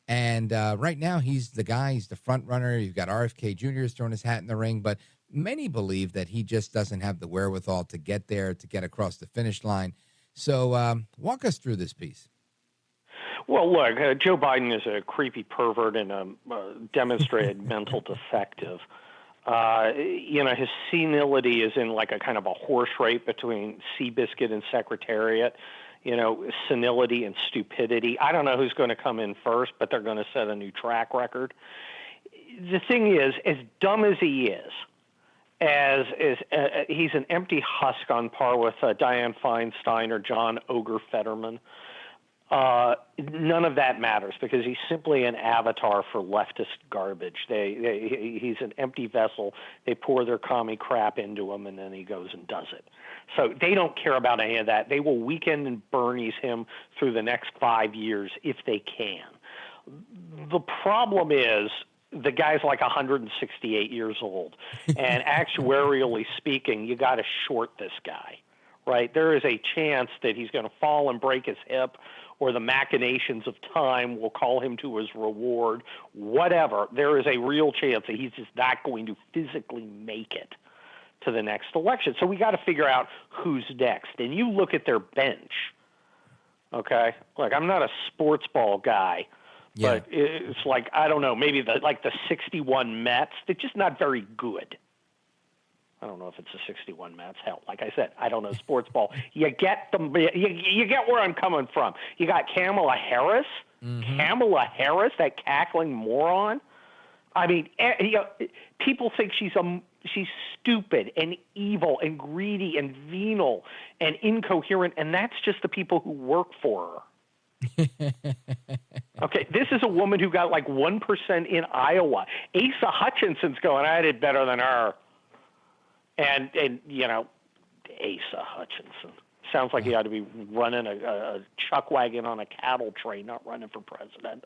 And right now, he's the guy, he's the front runner. You've got RFK Jr. is throwing his hat in the ring, but many believe that he just doesn't have the wherewithal to get there, to get across the finish line. So walk us through this piece. Well, look, Joe Biden is a creepy pervert and a demonstrated mental defective. His senility is in like a kind of a horse race between Seabiscuit and Secretariat. Senility and stupidity. I don't know who's going to come in first, but they're going to set a new track record. The thing is, as dumb as he is, he's an empty husk on par with Dianne Feinstein or John Ogre Fetterman. None of that matters because he's simply an avatar for leftist garbage. He's an empty vessel. They pour their commie crap into him, and then he goes and does it. So they don't care about any of that. They will weekend and Bernie's him through the next 5 years if they can. The problem is the guy's like 168 years old, and actuarially speaking, you got to short this guy, right? There is a chance that he's going to fall and break his hip, or the machinations of time will call him to his reward, whatever. There is a real chance that he's just not going to physically make it to the next election. So we got to figure out who's next. And you look at their bench, okay? Look, I'm not a sports ball guy, but it's like, I don't know, maybe the 61 Mets, they're just not very good. I don't know if it's the 61 Mets. Hell, like I said, I don't know sports ball. You get them. You get where I'm coming from. You got Kamala Harris. Mm-hmm. Kamala Harris, that cackling moron. I mean, people think she's stupid and evil and greedy and venal and incoherent, and that's just the people who work for her. Okay, this is a woman who got like 1% in Iowa. Asa Hutchinson's going, I did better than her. And Asa Hutchinson sounds like he ought to be running a chuck wagon on a cattle train, not running for president.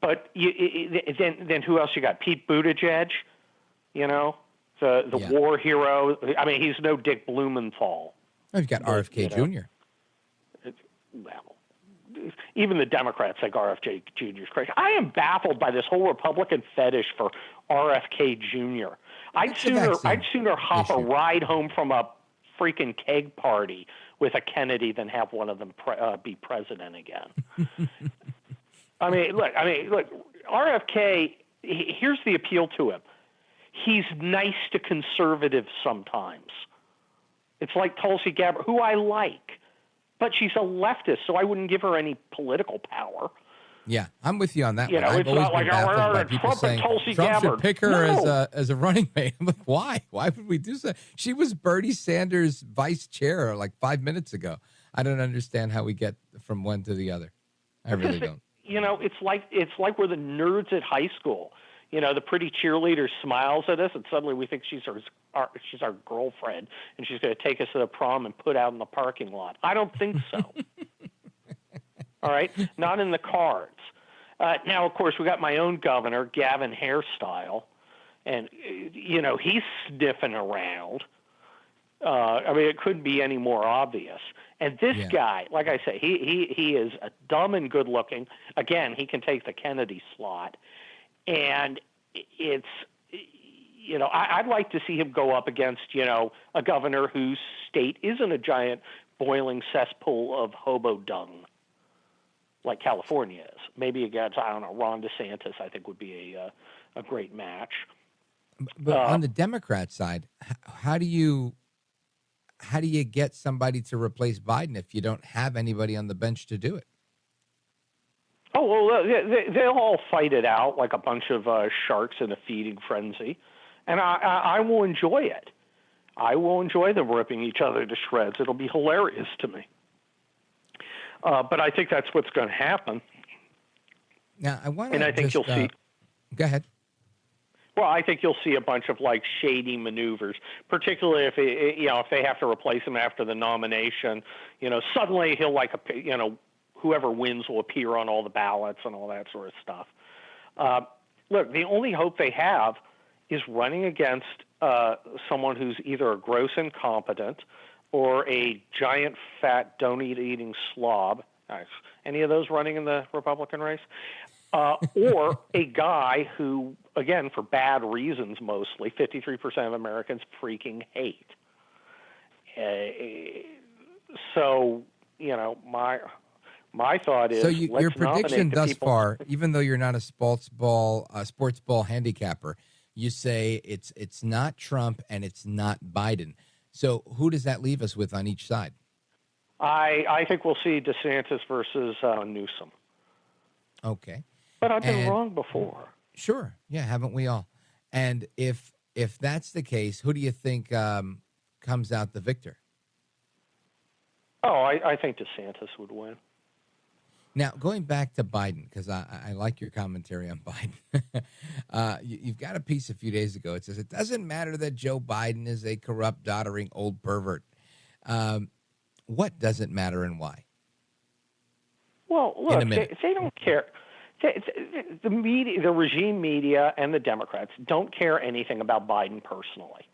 But then who else you got? Pete Buttigieg, the war hero. I mean, he's no Dick Blumenthal. You've got RFK Jr. Well, even the Democrats think RFK Jr. is crazy. I am baffled by this whole Republican fetish for RFK Jr. I'd sooner hop a ride home from a freaking keg party with a Kennedy than have one of them be president again. I mean, look, RFK, here's the appeal to him. He's nice to conservatives sometimes. It's like Tulsi Gabbard, who I like, but she's a leftist, so I wouldn't give her any political power. Yeah, I'm with you on that one. I've always not been like baffled by people saying Trump should pick her as a running mate. I'm like, why? Why would we do so? She was Bernie Sanders' vice chair like 5 minutes ago. I don't understand how we get from one to the other. I really don't. It's like we're the nerds at high school. The pretty cheerleader smiles at us, and suddenly we think she's our girlfriend, and she's going to take us to the prom and put out in the parking lot. I don't think so. All right, not in the cards. Now, of course, we got my own governor, Gavin Hairstyle, and he's sniffing around. It couldn't be any more obvious. And this guy, like I say, he is dumb and good looking. Again, he can take the Kennedy slot, and it's I'd like to see him go up against a governor whose state isn't a giant boiling cesspool of hobo dung like California is. Maybe against, I don't know, Ron DeSantis, I think would be a great match. But on the Democrat side, how do you get somebody to replace Biden if you don't have anybody on the bench to do it? Oh, well, they'll all fight it out like a bunch of sharks in a feeding frenzy, and I will enjoy it. I will enjoy them ripping each other to shreds. It'll be hilarious to me. But I think that's what's going to happen. Now, I think you'll see. Go ahead. Well, I think you'll see a bunch of like shady maneuvers, particularly if if they have to replace him after the nomination. Suddenly he'll whoever wins will appear on all the ballots and all that sort of stuff. Look, the only hope they have is running against someone who's either a gross incompetent or a giant, fat, don't-eat-eating slob. Any of those running in the Republican race? Or a guy who, again, for bad reasons mostly, 53% of Americans freaking hate. So, my thought is, so your prediction thus far, even though you're not a sports ball handicapper, you say it's not Trump and it's not Biden. So who does that leave us with on each side? I think we'll see DeSantis versus Newsom. Okay. But I've been wrong before. Sure. Yeah, haven't we all? And if that's the case, who do you think comes out the victor? Oh, I think DeSantis would win. Now, going back to Biden, because I like your commentary on Biden. You've got a piece a few days ago. It says, it doesn't matter that Joe Biden is a corrupt, doddering old pervert. What doesn't matter and why? Well, look, they don't care. The media, the regime media, and the Democrats don't care anything about Biden personally.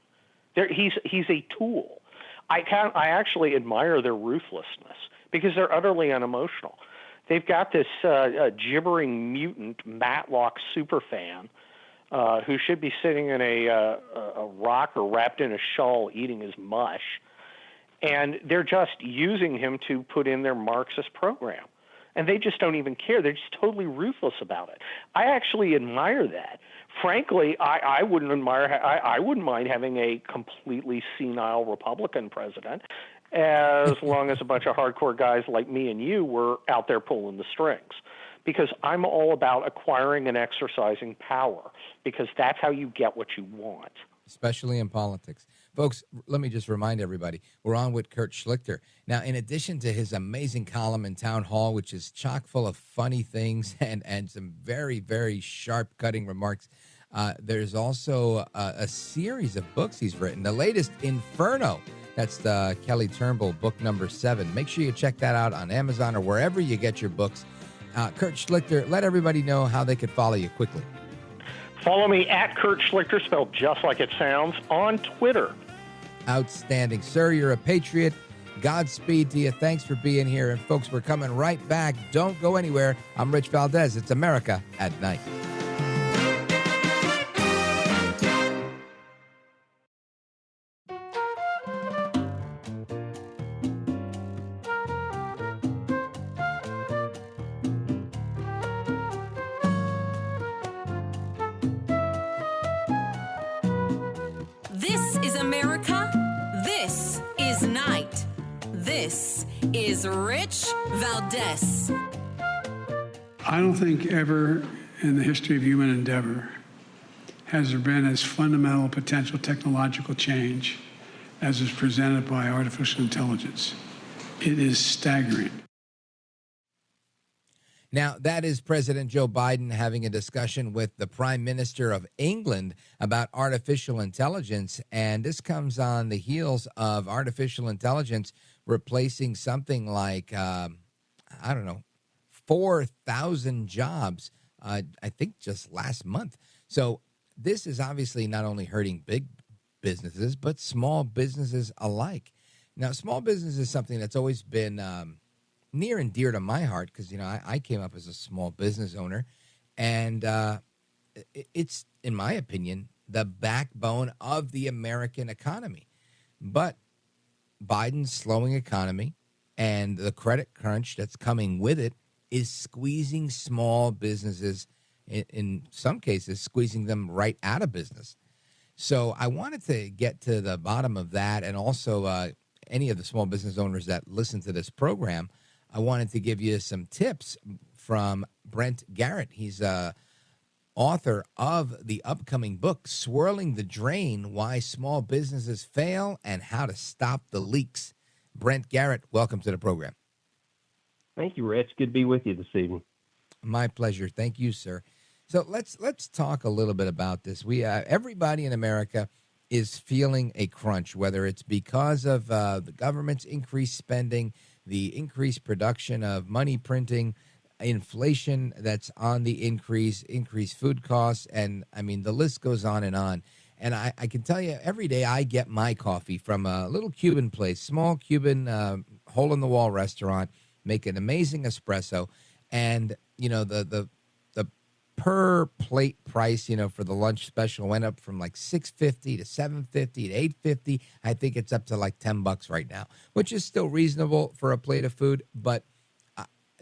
He's a tool. I actually admire their ruthlessness because they're utterly unemotional. They've got this gibbering mutant Matlock superfan who should be sitting in a rocker wrapped in a shawl eating his mush, and they're just using him to put in their Marxist program. And they just don't even care. They're just totally ruthless about it. I actually admire that. Frankly, I wouldn't mind having a completely senile Republican president, as long as a bunch of hardcore guys like me and you were out there pulling the strings. Because I'm all about acquiring and exercising power, because that's how you get what you want. Especially in politics. Folks, let me just remind everybody, we're on with Kurt Schlichter. Now, in addition to his amazing column in Town Hall, which is chock full of funny things and some very, very sharp cutting remarks, there's also a series of books he's written. The latest, Inferno. That's the Kelly Turnbull book number 7. Make sure you check that out on Amazon or wherever you get your books. Kurt Schlichter, let everybody know how they could follow you quickly. Follow me at Kurt Schlichter, spelled just like it sounds, on Twitter. Outstanding. Sir, you're a patriot. Godspeed to you. Thanks for being here. And folks, we're coming right back. Don't go anywhere. I'm Rich Valdez. It's America at Night. This is America. This is Night. This is Rich Valdez. I don't think ever in the history of human endeavor has there been as fundamental potential technological change as is presented by artificial intelligence. It is staggering. Now, that is President Joe Biden having a discussion with the Prime Minister of England about artificial intelligence. And this comes on the heels of artificial intelligence replacing something like, 4,000 jobs, I think just last month. So this is obviously not only hurting big businesses, but small businesses alike. Now, small business is something that's always been near and dear to my heart because, I came up as a small business owner, and it's, in my opinion, the backbone of the American economy. But Biden's slowing economy and the credit crunch that's coming with it is squeezing small businesses, in some cases, squeezing them right out of business. So I wanted to get to the bottom of that, and also any of the small business owners that listen to this program, I wanted to give you some tips from Brent Garrett. He's author of the upcoming book, Swirling the Drain, Why Small Businesses Fail and How to Stop the Leaks. Brent Garrett, welcome to the program. Thank you, Rich. Good to be with you this evening. My pleasure. Thank you, sir. So let's talk a little bit about this. We everybody in America is feeling a crunch, whether it's because of the government's increased spending, the increased production of money printing, inflation that's on the increased food costs, and I mean the list goes on. And I can tell you, every day I get my coffee from a little Cuban place, small Cuban hole-in-the-wall restaurant, make an amazing espresso, and you know the per plate price, you know, for the lunch special went up from like $6.50 to $7.50 to $8.50. I think it's up to like $10 right now, which is still reasonable for a plate of food, but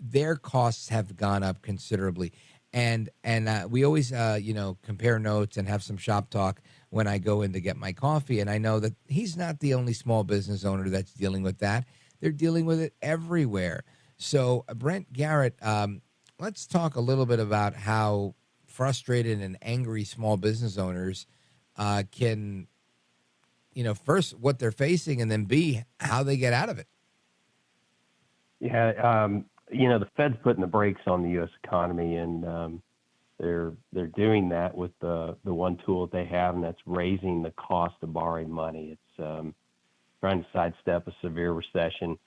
their costs have gone up considerably. And we always, compare notes and have some shop talk when I go in to get my coffee. And I know that he's not the only small business owner that's dealing with that. They're dealing with it everywhere. So, Brent Garrett, let's talk a little bit about how frustrated and angry small business owners can, first what they're facing, and then B, how they get out of it. Yeah, the Fed's putting the brakes on the U.S. economy, and they're doing that with the one tool that they have, and that's raising the cost of borrowing money. It's trying to sidestep a severe recession.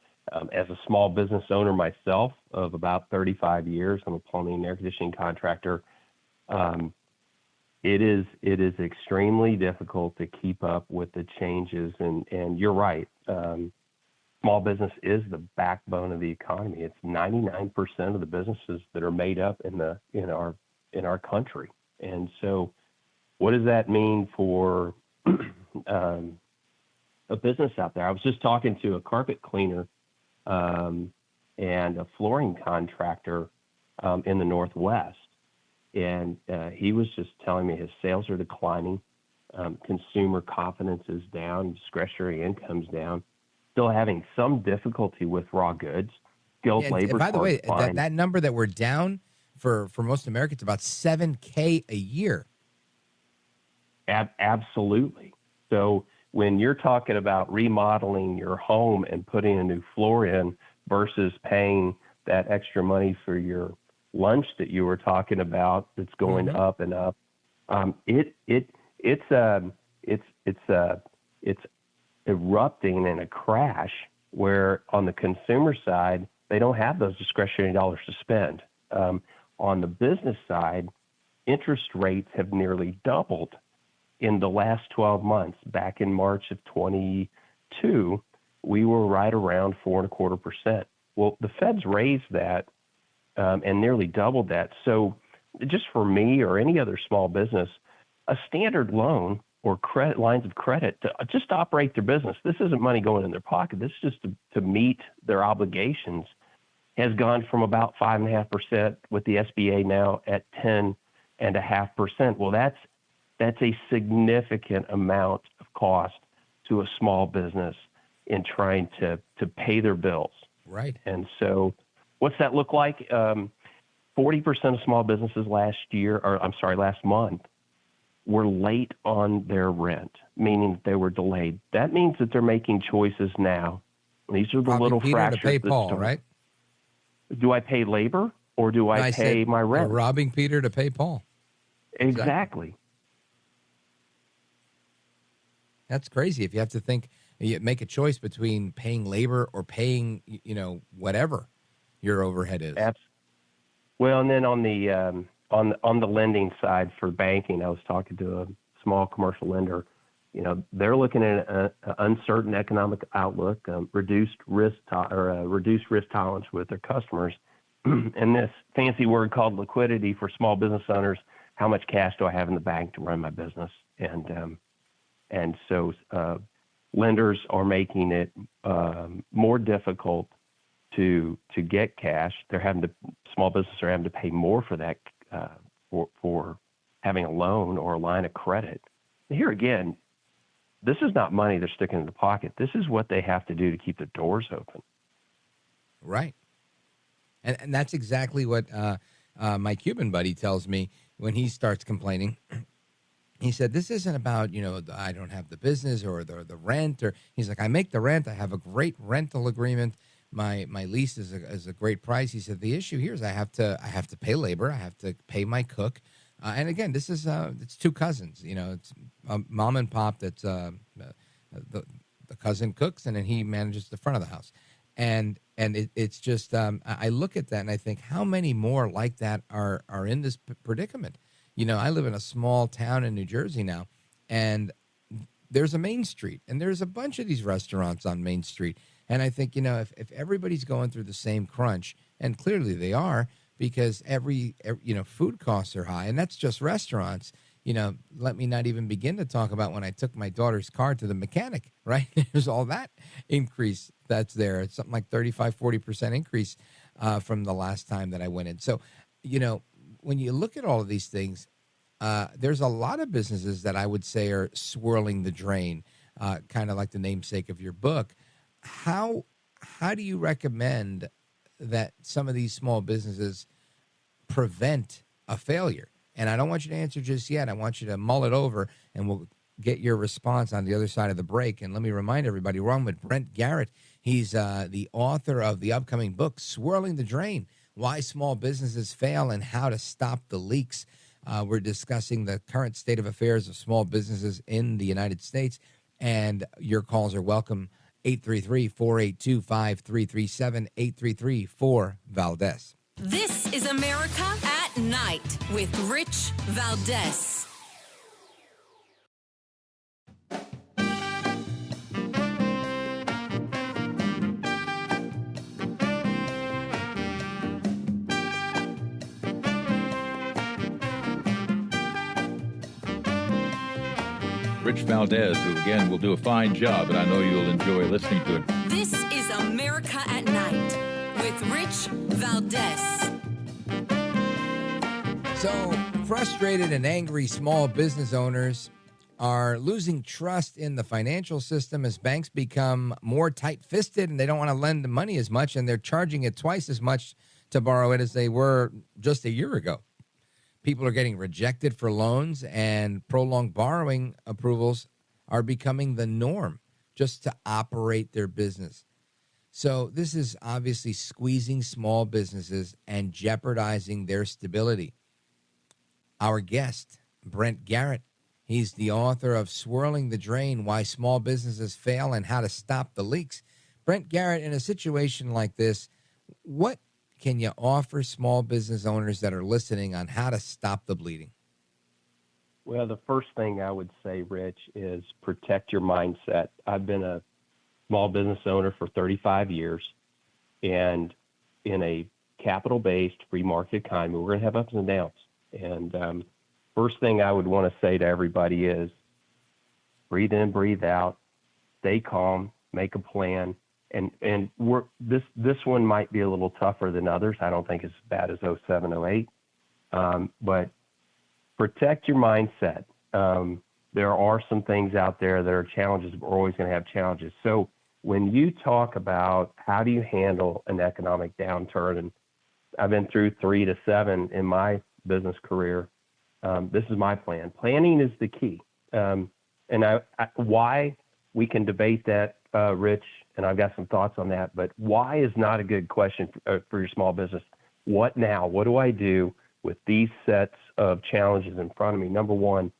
As a small business owner myself of about 35 years, I'm a plumbing and air conditioning contractor. It is extremely difficult to keep up with the changes, and you're right. Small business is the backbone of the economy. It's 99% of the businesses that are made up in our country. And so, what does that mean for a business out there? I was just talking to a carpet cleaner and a flooring contractor in the Northwest, and he was just telling me his sales are declining, consumer confidence is down, discretionary income's down, still having some difficulty with raw goods, skilled labor. By the way, that number that we're down for most Americans, about $7,000 a year. Absolutely. So when you're talking about remodeling your home and putting a new floor in versus paying that extra money for your lunch that you were talking about, that's going up and up, it's erupting in a crash where on the consumer side, they don't have those discretionary dollars to spend. On the business side, interest rates have nearly doubled in the last 12 months. Back in March of 22, we were right around 4.25%. Well, the Fed's raised that and nearly doubled that. So just for me or any other small business, a standard loan or credit lines of credit to just operate their business, this isn't money going in their pocket, this is just to meet their obligations, has gone from about 5.5% with the SBA now at 10.5%. Well, that's a significant amount of cost to a small business in trying to pay their bills. Right. And so what's that look like? 40% of small businesses last month were late on their rent, meaning that they were delayed. That means that they're making choices now. These are the robbing little Peter fractures. To pay Paul, right? Do I pay labor or do I pay my rent? Robbing Peter to pay Paul. Exactly. That's crazy. If you have to think, you make a choice between paying labor or paying, whatever your overhead is. Well, and then on the lending side for banking, I was talking to a small commercial lender. They're looking at an uncertain economic outlook, reduced risk tolerance with their customers, and this fancy word called liquidity for small business owners. How much cash do I have in the bank to run my business? And so lenders are making it more difficult to get cash. Small businesses are having to pay more for that for having a loan or a line of credit. here again, this is not money they're sticking in the pocket. This is what they have to do to keep the doors open. Right. And that's exactly what my Cuban buddy tells me when he starts complaining. He said, this isn't about, I don't have the business or the rent. Or he's like, I make the rent. I have a great rental agreement. My lease is a great price. He said, the issue here is I have to pay labor. I have to pay my cook. And again, this is it's two cousins. It's a mom and pop. That's the cousin cooks, and then he manages the front of the house. And it's just I look at that and I think, how many more like that are in this predicament? I live in a small town in New Jersey now, and there's a Main Street, and there's a bunch of these restaurants on Main Street. And I think, if everybody's going through the same crunch, and clearly they are, because every food costs are high, and that's just restaurants. Let me not even begin to talk about when I took my daughter's car to the mechanic, right? There's all that increase that's there. It's something like 35-40% increase from the last time that I went in. So, when you look at all of these things, there's a lot of businesses that I would say are swirling the drain, kind of like the namesake of your book. How do you recommend that some of these small businesses prevent a failure? And I don't want you to answer just yet. I want you to mull it over, and we'll get your response on the other side of the break. And let me remind everybody, we're on with Brent Garrett. He's the author of the upcoming book, Swirling the Drain: Why Small Businesses Fail and How to Stop the Leaks. We're discussing the current state of affairs of small businesses in the United States, and your calls are welcome. 833-482-5337, 833-4-VALDEZ. This is America at Night with Rich Valdez. Rich Valdez, who again will do a fine job, and I know you'll enjoy listening to it. This is America at Night with Rich Valdez. So frustrated and angry small business owners are losing trust in the financial system as banks become more tight-fisted, and they don't want to lend the money as much, and they're charging it twice as much to borrow it as they were just a year ago. People are getting rejected for loans, and prolonged borrowing approvals are becoming the norm just to operate their business. So this is obviously squeezing small businesses and jeopardizing their stability. Our guest, Brent Garrett, he's the author of Swirling the Drain: Why Small Businesses Fail and How to Stop the Leaks. Brent Garrett, in a situation like this, what can you offer small business owners that are listening on how to stop the bleeding? Well, the first thing I would say, Rich, is protect your mindset. I've been a small business owner for 35 years, and in a capital-based free market economy, we're going to have ups and downs. And first thing I would want to say to everybody is breathe in, breathe out, stay calm, make a plan. And this one might be a little tougher than others. I don't think it's as bad as 07, 08. But protect your mindset. There are some things out there that are challenges, but we're always going to have challenges. So when you talk about how do you handle an economic downturn, and I've been through 3 to 7 in my business career, this is my plan. Planning is the key. And why we can debate that, Rich, and I've got some thoughts on that, but why is not a good question for your small business. What now? What do I do with these sets of challenges in front of me? Number one,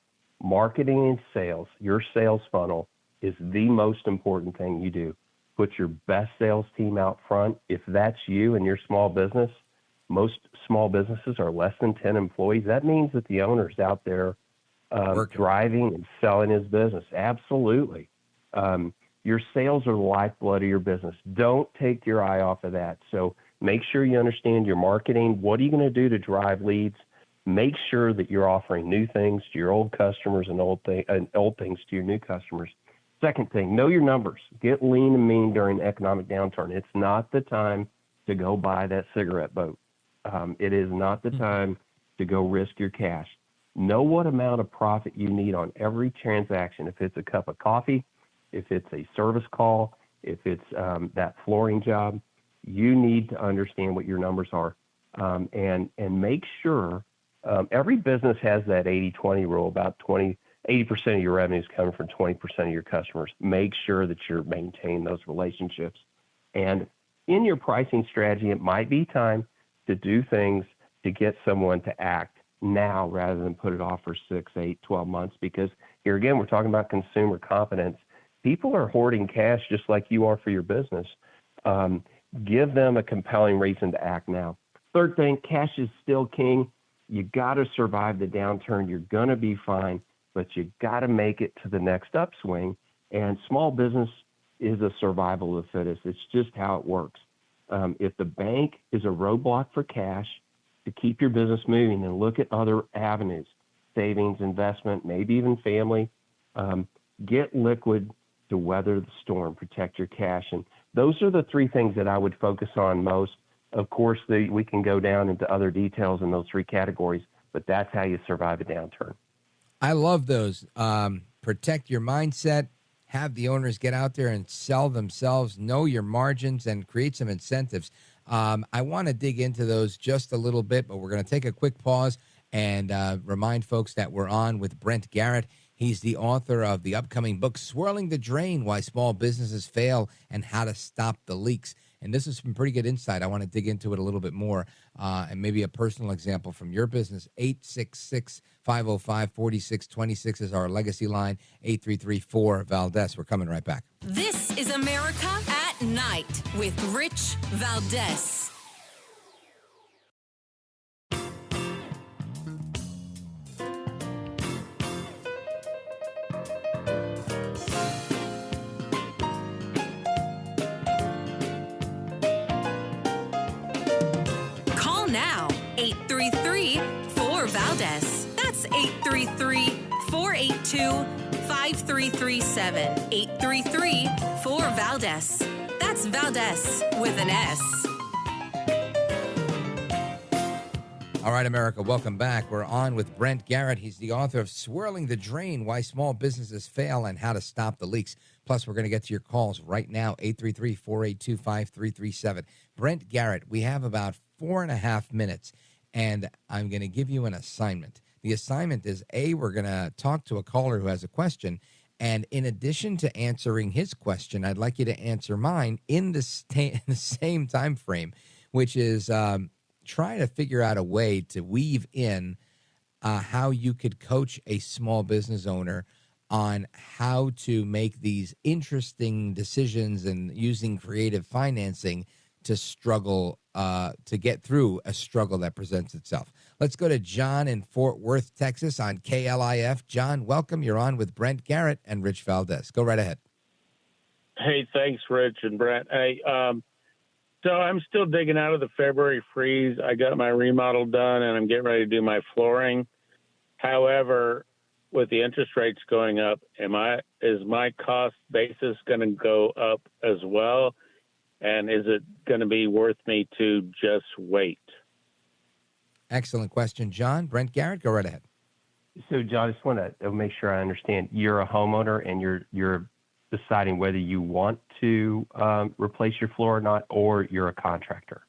marketing and sales. Your sales funnel is the most important thing you do. Put your best sales team out front. If that's you and your small business, most small businesses are less than 10 employees. That means that the owner's out there driving and selling his business. Absolutely. Your sales are the lifeblood of your business. Don't take your eye off of that. So make sure you understand your marketing. What are you going to do to drive leads? Make sure that you're offering new things to your old customers and old things to your new customers. Second thing, know your numbers. Get lean and mean during economic downturn. It's not the time to go buy that cigarette boat. It is not the time to go risk your cash. Know what amount of profit you need on every transaction. If it's a cup of coffee, if it's a service call, if it's that flooring job, you need to understand what your numbers are, and make sure every business has that 80-20 rule. About 80% of your revenue is coming from 20% of your customers. Make sure that you're maintaining those relationships. And in your pricing strategy, it might be time to do things to get someone to act now rather than put it off for 6, 8, 12 months, because here again, we're talking about consumer confidence. People are hoarding cash just like you are for your business. Give them a compelling reason to act now. Third thing, cash is still king. You got to survive the downturn. You're going to be fine, but you got to make it to the next upswing. And small business is a survival of the fittest. It's just how it works. If the bank is a roadblock for cash, to keep your business moving, and look at other avenues, savings, investment, maybe even family. Get liquid to weather the storm, protect your cash. And those are the three things that I would focus on most. Of course, we can go down into other details in those three categories, but that's how you survive a downturn. I love those. Protect your mindset, have the owners get out there and sell themselves, know your margins, and create some incentives. I want to dig into those just a little bit, but we're going to take a quick pause and remind folks that we're on with Brent Garrett. He's the author of the upcoming book, Swirling the Drain, Why Small Businesses Fail and How to Stop the Leaks. And this is some pretty good insight. I want to dig into it a little bit more, and maybe a personal example from your business. 866-505-4626 is our legacy line, 833-4-VALDEZ. We're coming right back. This is America at Night with Rich Valdez. Call now, 833-4-VALDEZ. That's 833-482-5337. 833-4-VALDEZ. That's Valdez with an S. All right, America, welcome back. We're on with Brent Garrett. He's the author of Swirling the Drain, Why Small Businesses Fail and How to Stop the Leaks. Plus, we're going to get to your calls right now, 833-482-5337. Brent Garrett, we have about 4.5 minutes, and I'm going to give you an assignment. The assignment is, we're going to talk to a caller who has a question, and in addition to answering his question, I'd like you to answer mine in the same time frame, which is try to figure out a way to weave in how you could coach a small business owner on how to make these interesting decisions and using creative financing to struggle to get through a struggle that presents itself. Let's go to John in Fort Worth, Texas on KLIF. John, welcome. You're on with Brent Garrett and Rich Valdez. Go right ahead. Hey, thanks, Rich and Brent. Hey, so I'm still digging out of the February freeze. I got my remodel done, and I'm getting ready to do my flooring. However, with the interest rates going up, is my cost basis going to go up as well? And is it going to be worth me to just wait? Excellent question, John. Brent Garrett, go right ahead. So, John, I just want to make sure I understand. You're a homeowner, and you're deciding whether you want to replace your floor or not, or you're a contractor.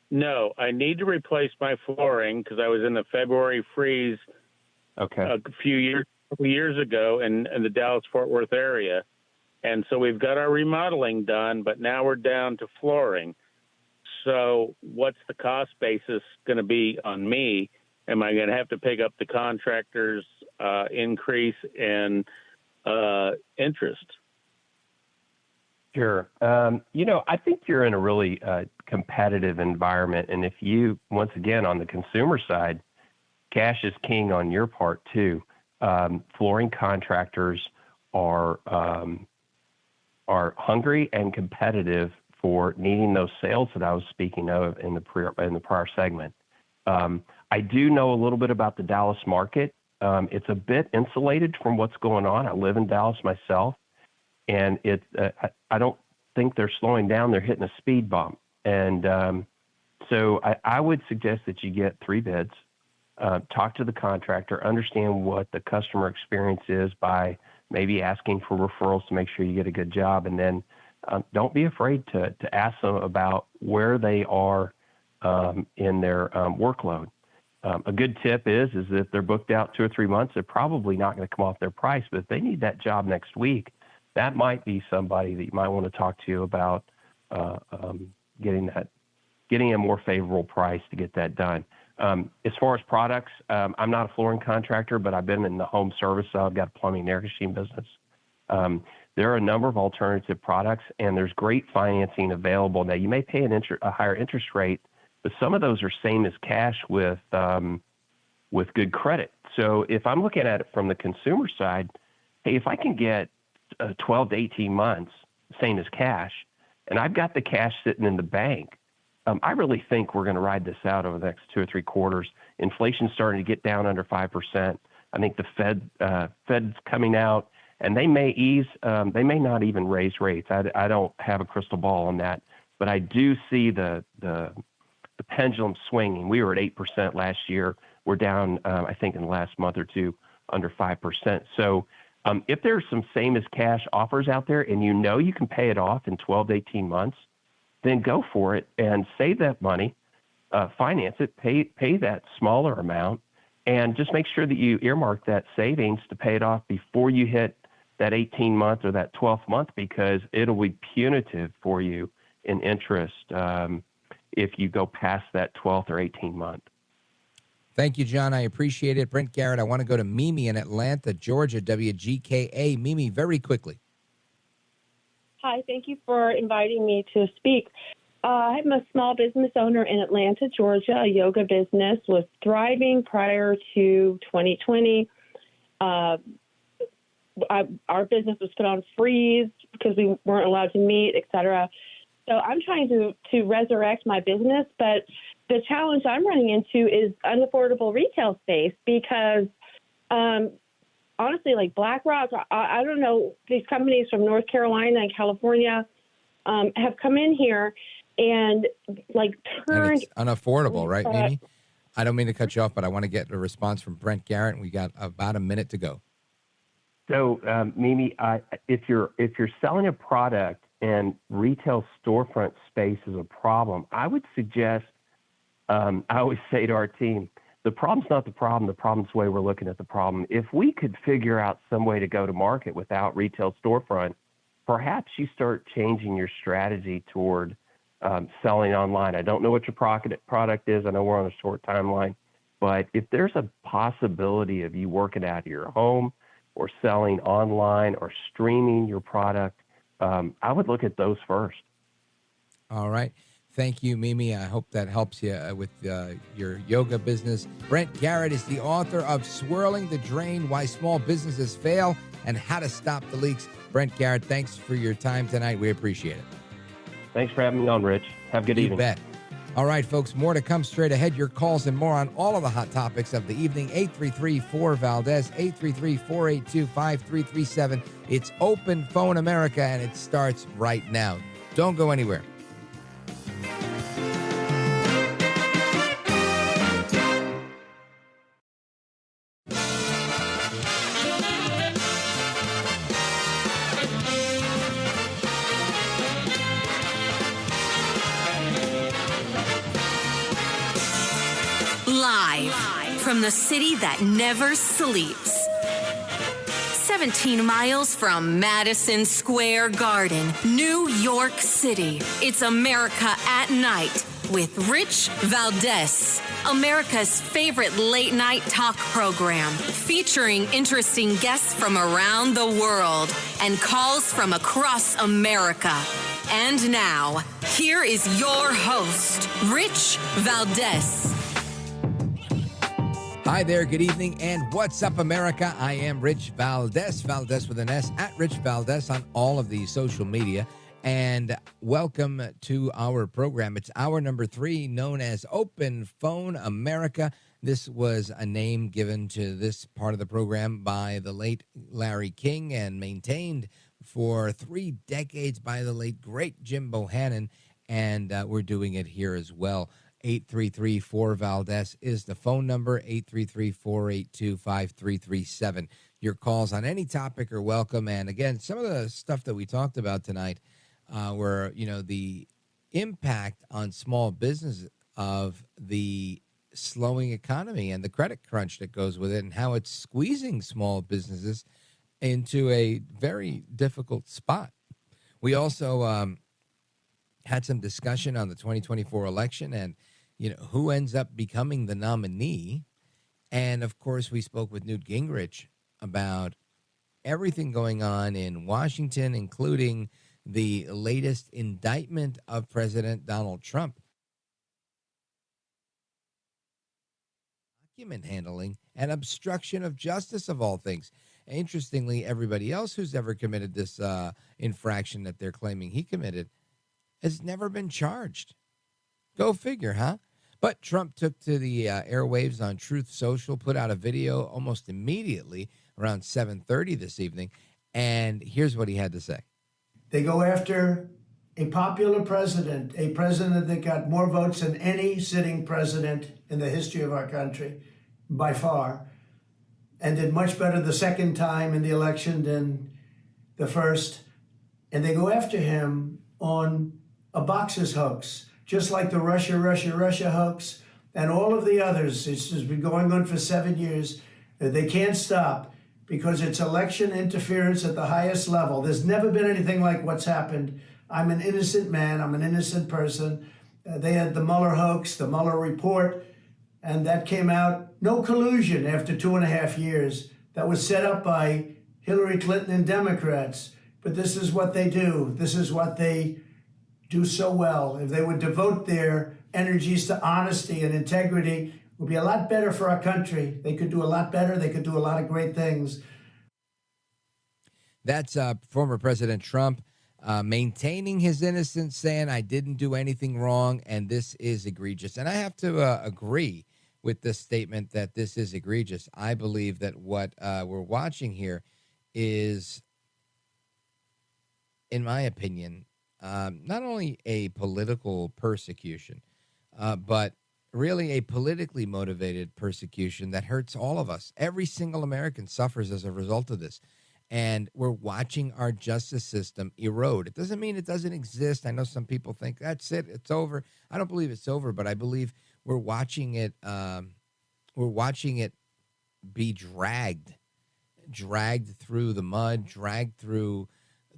No, I need to replace my flooring because I was in the February freeze a couple years ago in the Dallas-Fort Worth area. And so we've got our remodeling done, but now we're down to flooring. So what's the cost basis going to be on me? Am I going to have to pick up the contractor's increase in interest? Sure. I think you're in a really competitive environment. And if you, once again, on the consumer side, cash is king on your part too. Flooring contractors are hungry and competitive for needing those sales that I was speaking of in the prior segment. I do know a little bit about the Dallas market. It's a bit insulated from what's going on. I live in Dallas myself, and I don't think they're slowing down. They're hitting a speed bump. And so I would suggest that you get 3 bids talk to the contractor, understand what the customer experience is by maybe asking for referrals to make sure you get a good job. And then don't be afraid to ask them about where they are in their workload. A good tip is if they're booked out 2 or 3 months, they're probably not going to come off their price. But if they need that job next week, that might be somebody that you might want to talk to about getting a more favorable price to get that done. As far as products, I'm not a flooring contractor, but I've been in the home service, so I've got a plumbing and air conditioning business. There are a number of alternative products, and there's great financing available. Now, you may pay a higher interest rate, but some of those are same as cash with good credit. So if I'm looking at it from the consumer side, hey, if I can get 12 to 18 months, same as cash, and I've got the cash sitting in the bank, I really think we're going to ride this out over the next 2 or 3 quarters. Inflation's starting to get down under 5%. I think the Fed's coming out, and they may ease. They may not even raise rates. I don't have a crystal ball on that, but I do see the pendulum swinging. We were at 8% last year. We're down, I think, in the last month or two, under 5%. So if there's some same as cash offers out there, and you know you can pay it off in 12 to 18 months, then go for it and save that money, finance it, pay that smaller amount, and just make sure that you earmark that savings to pay it off before you hit that 18-month or that 12th month, because it'll be punitive for you in interest if you go past that 12th or 18th month. Thank you, John. I appreciate it. Brent Garrett, I want to go to Mimi in Atlanta, Georgia, WGKA. Mimi, very quickly. Hi, thank you for inviting me to speak. I'm a small business owner in Atlanta, Georgia. A yoga business was thriving prior to 2020. Our business was put on freeze because we weren't allowed to meet, et cetera. So I'm trying to resurrect my business, but the challenge I'm running into is unaffordable retail space because honestly, like BlackRock, I don't know, these companies from North Carolina and California have come in here and like turned. And it's unaffordable, right, Mimi? I don't mean to cut you off, but I want to get a response from Brent Garrett. We got about a minute to go. So, Mimi, if you're selling a product and retail storefront space is a problem, I would suggest. I always say to our team, the problem's not the problem. The problem's the way we're looking at the problem. If we could figure out some way to go to market without retail storefront, perhaps you start changing your strategy toward selling online. I don't know what your product is. I know we're on a short timeline, but if there's a possibility of you working out of your home or selling online or streaming your product, I would look at those first. All right. Thank you, Mimi. I hope that helps you with your yoga business. Brent Garrett is the author of Swirling the Drain, Why Small Businesses Fail and How to Stop the Leaks. Brent Garrett, thanks for your time tonight. We appreciate it. Thanks for having me on, Rich. Have a good evening. You bet. All right, folks, more to come straight ahead. Your calls and more on all of the hot topics of the evening. 833-4-VALDEZ, 833-482-5337. It's Open Phone America, and it starts right now. Don't go anywhere. Live from the city that never sleeps. 17 miles from Madison Square Garden, New York City. It's America at Night with Rich Valdez, America's favorite late night talk program, featuring interesting guests from around the world and calls from across America. And now, here is your host, Rich Valdez. Hi there, good evening, and what's up, America? I am Rich Valdez, Valdez with an S, at Rich Valdez on all of the social media, and welcome to our program. It's hour number 3, known as Open Phone America. This was a name given to this part of the program by the late Larry King and maintained for 3 decades by the late, great Jim Bohannon, and we're doing it here as well. 833-4-VALDEZ is the phone number, 833-482-5337. Your calls on any topic are welcome. And again, some of the stuff that we talked about tonight were, the impact on small business of the slowing economy and the credit crunch that goes with it and how it's squeezing small businesses into a very difficult spot. We also had some discussion on the 2024 election and, who ends up becoming the nominee. And, of course, we spoke with Newt Gingrich about everything going on in Washington, including the latest indictment of President Donald Trump. Document handling and obstruction of justice, of all things. Interestingly, everybody else who's ever committed this infraction that they're claiming he committed has never been charged. Go figure, huh? But Trump took to the airwaves on Truth Social, put out a video almost immediately around 7:30 this evening, and here's what he had to say. They go after a popular president, a president that got more votes than any sitting president in the history of our country, by far, and did much better the second time in the election than the first. And they go after him on a boxes hoax, just like the Russia hoax and all of the others. It's just been going on for 7 years. They can't stop because it's election interference at the highest level. There's never been anything like what's happened. I'm an innocent man. I'm an innocent person. They had the Mueller hoax, the Mueller report, and that came out. No collusion after 2.5 years. That was set up by Hillary Clinton and Democrats. But this is what they do. This is what they do so well. If they would devote their energies to honesty and integrity, it would be a lot better for our country. They could do a lot better. They could do a lot of great things. That's former President Trump maintaining his innocence, saying, I didn't do anything wrong, and this is egregious. And I have to agree with this statement that this is egregious. I believe that what we're watching here is, in my opinion, not only a political persecution, but really a politically motivated persecution that hurts all of us. Every single American suffers as a result of this. And we're watching our justice system erode. It doesn't mean it doesn't exist. I know some people think that's it, it's over. I don't believe it's over, but I believe we're watching it. We're watching it be dragged through the mud, dragged through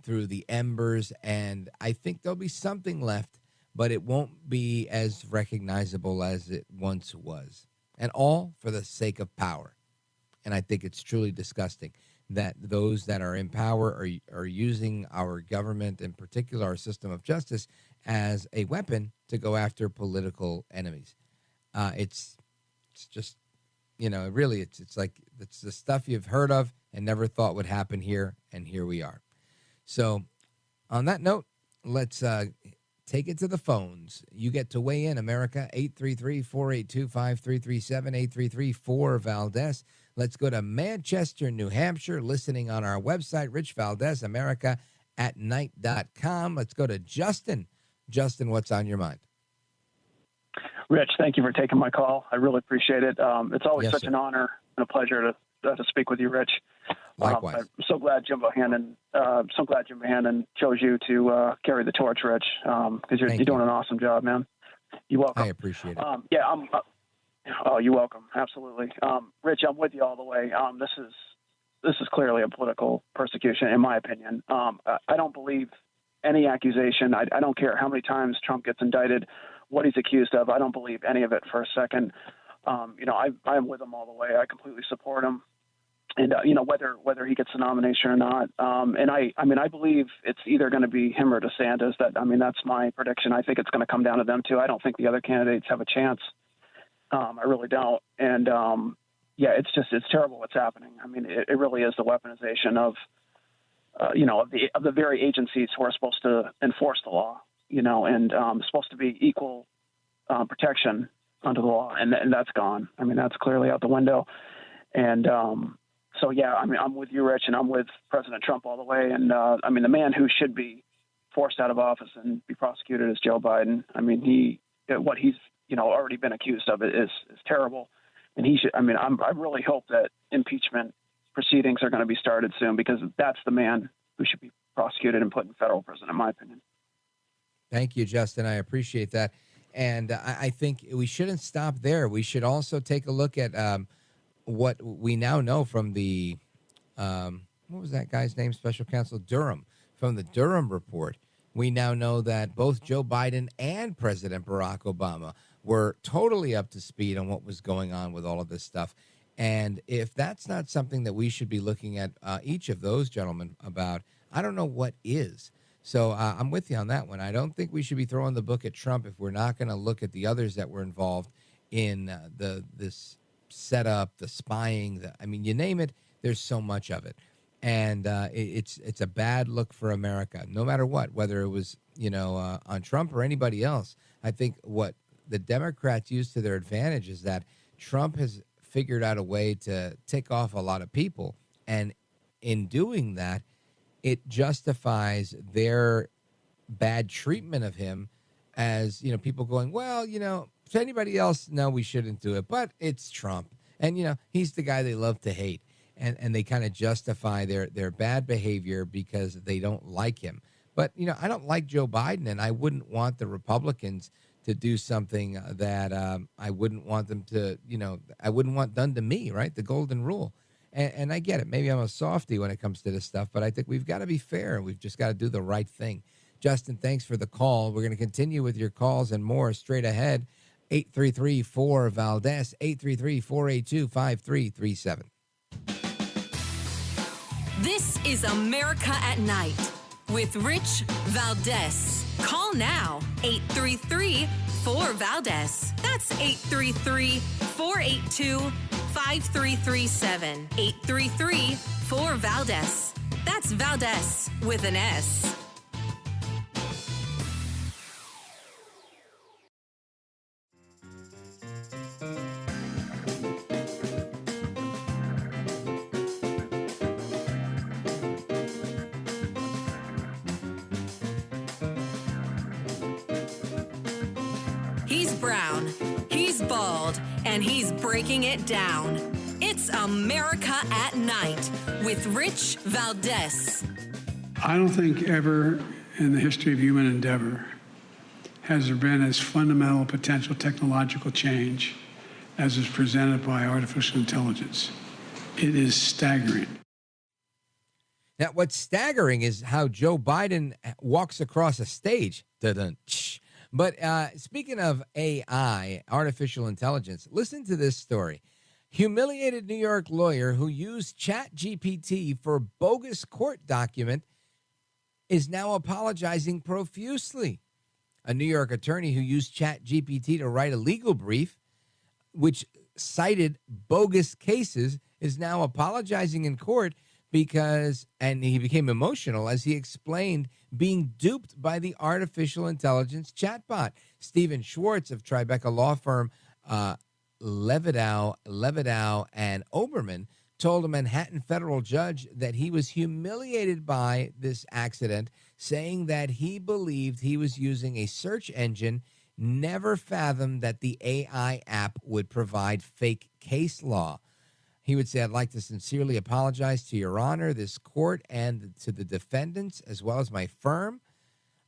the embers, and I think there'll be something left, but it won't be as recognizable as it once was. And all for the sake of power. And I think it's truly disgusting that those that are in power are using our government, in particular our system of justice, as a weapon to go after political enemies. It's just, really, it's like it's the stuff you've heard of and never thought would happen here, and here we are. So on that note, let's take it to the phones. You get to weigh in, America, 833-482-5337, 833-4-VALDEZ. Let's go to Manchester, New Hampshire, listening on our website, Rich Valdez, AmericaAtNight.com. Let's go to Justin. Justin, what's on your mind? Rich, thank you for taking my call. I really appreciate it. It's always such an honor and a pleasure to speak with you, Rich. Likewise. I'm so glad Jim Bohannon chose you to carry the torch, Rich, because you're doing an awesome job, man. You're welcome. I appreciate it. You're welcome. Absolutely. Rich, I'm with you all the way. This is clearly a political persecution, in my opinion. I don't believe any accusation. I don't care how many times Trump gets indicted, what he's accused of. I don't believe any of it for a second. I'm with him all the way. I completely support him. And, whether he gets the nomination or not. I believe it's either going to be him or DeSantis. That's my prediction. I think it's going to come down to them two. I don't think the other candidates have a chance. I really don't. And, it's terrible what's happening. It really is the weaponization of the very agencies who are supposed to enforce the law, and supposed to be equal protection under the law. And that's gone. That's clearly out the window. And, I'm with you, Rich, and I'm with President Trump all the way. And, the man who should be forced out of office and be prosecuted is Joe Biden. What he's already been accused of it is terrible. And he should. I mean, I really hope that impeachment proceedings are going to be started soon, because that's the man who should be prosecuted and put in federal prison, in my opinion. Thank you, Justin. I appreciate that. And I think we shouldn't stop there. We should also take a look at what we now know from the, what was that guy's name? Special Counsel Durham. From the Durham report, we now know that both Joe Biden and President Barack Obama were totally up to speed on what was going on with all of this stuff. And if that's not something that we should be looking at each of those gentlemen about, I don't know what is. So I'm with you on that one. I don't think we should be throwing the book at Trump if we're not going to look at the others that were involved in this setup, the spying. I mean, you name it, there's so much of it. And it's a bad look for America, no matter what, whether it was, on Trump or anybody else. I think what the Democrats use to their advantage is that Trump has figured out a way to tick off a lot of people. And in doing that, it justifies their bad treatment of him as, people going, well, to anybody else, no, we shouldn't do it. But it's Trump. And, he's the guy they love to hate. And they kind of justify their bad behavior because they don't like him. But, I don't like Joe Biden, and I wouldn't want the Republicans to do something that I wouldn't want them to, I wouldn't want done to me, right? The golden rule. And I get it. Maybe I'm a softie when it comes to this stuff, but I think we've got to be fair. We've just got to do the right thing. Justin, thanks for the call. We're going to continue with your calls and more straight ahead. 833-4-VALDEZ, 833-482-5337. This is America at Night with Rich Valdez. Call now, 833-4-VALDEZ. That's 833-482-5337. 833-4-VALDEZ. That's Valdez with an S. He's brown, he's bald, and he's breaking it down. It's America at Night with Rich Valdez. I don't think ever in the history of human endeavor has there been as fundamental potential technological change as is presented by artificial intelligence. It is staggering. Now, what's staggering is how Joe Biden walks across a stage. Dun-dun. But speaking of AI, artificial intelligence, listen to this story. Humiliated New York lawyer who used ChatGPT for bogus court document is now apologizing profusely. A New York attorney who used ChatGPT to write a legal brief, which cited bogus cases, is now apologizing in court because, and he became emotional as he explained being duped by the artificial intelligence chatbot. Stephen Schwartz of Tribeca law firm Levidow, and Oberman told a Manhattan federal judge that he was humiliated by this accident, saying that he believed he was using a search engine, never fathomed that the AI app would provide fake case law. He would say, I'd like to sincerely apologize to Your Honor, this court, and to the defendants, as well as my firm.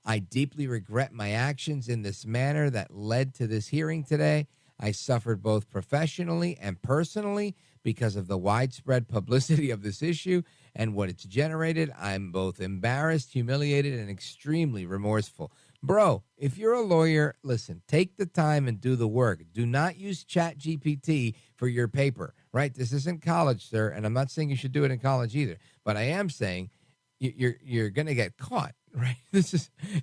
I deeply regret my actions in this manner that led to this hearing today. I suffered both professionally and personally because of the widespread publicity of this issue and what it's generated. I'm both embarrassed, humiliated, and extremely remorseful. Bro, if you're a lawyer, listen, take the time and do the work. Do not use ChatGPT for your paper, right? This isn't college, sir, and I'm not saying you should do it in college either, but I am saying you're going to get caught, right?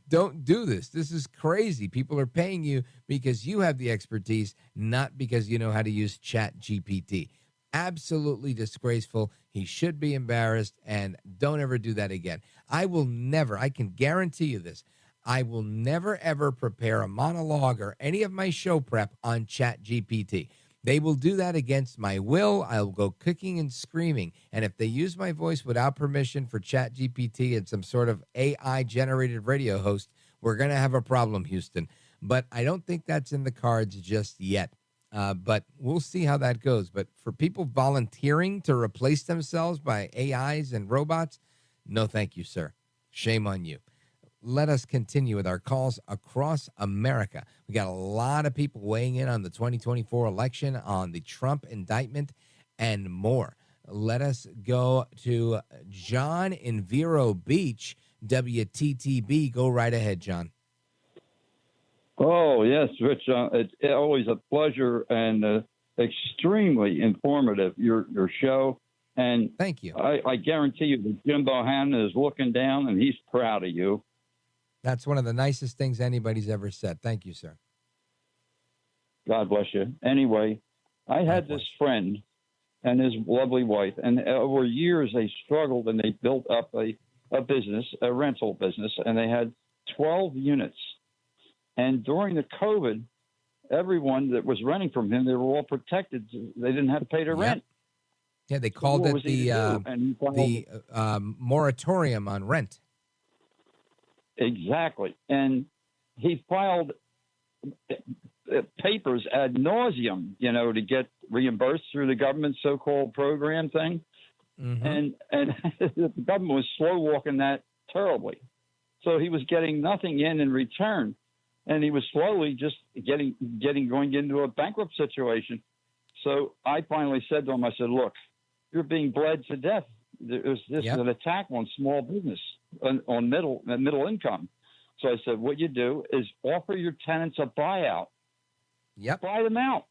Don't do this. This is crazy. People are paying you because you have the expertise, not because you know how to use ChatGPT. Absolutely disgraceful. He should be embarrassed, and don't ever do that again. I can guarantee you this. I will never, ever prepare a monologue or any of my show prep on ChatGPT. They will do that against my will. I'll go kicking and screaming. And if they use my voice without permission for ChatGPT and some sort of AI-generated radio host, we're going to have a problem, Houston. but I don't think that's in the cards just yet. But we'll see how that goes. But for people volunteering to replace themselves by AIs and robots, no thank you, sir. Shame on you. Let us continue with our calls across America. We got a lot of people weighing in on the 2024 election, on the Trump indictment, and more. Let us go to John in Vero Beach, WTTB. Go right ahead, John. Oh, yes, Rich. It's always a pleasure and extremely informative, your show. And thank you. I guarantee you that Jim Bohannon is looking down and he's proud of you. That's one of the nicest things anybody's ever said. Thank you, sir. God bless you. Anyway, I had this friend and his lovely wife, and over years they struggled and they built up a business, a rental business, and they had 12 units. And during the COVID, everyone that was renting from him, they were all protected. They didn't have to pay their rent. Yeah, they called it the moratorium on rent. Exactly. And he filed papers ad nauseum, to get reimbursed through the government so-called program thing. Mm-hmm. And the government was slow walking that terribly. So he was getting nothing in return. And he was slowly just going into a bankrupt situation. So I finally said to him, I said, look, you're being bled to death. This is an attack on small business, on middle income. So I said, what you do is offer your tenants a buyout. Yep. Buy them out.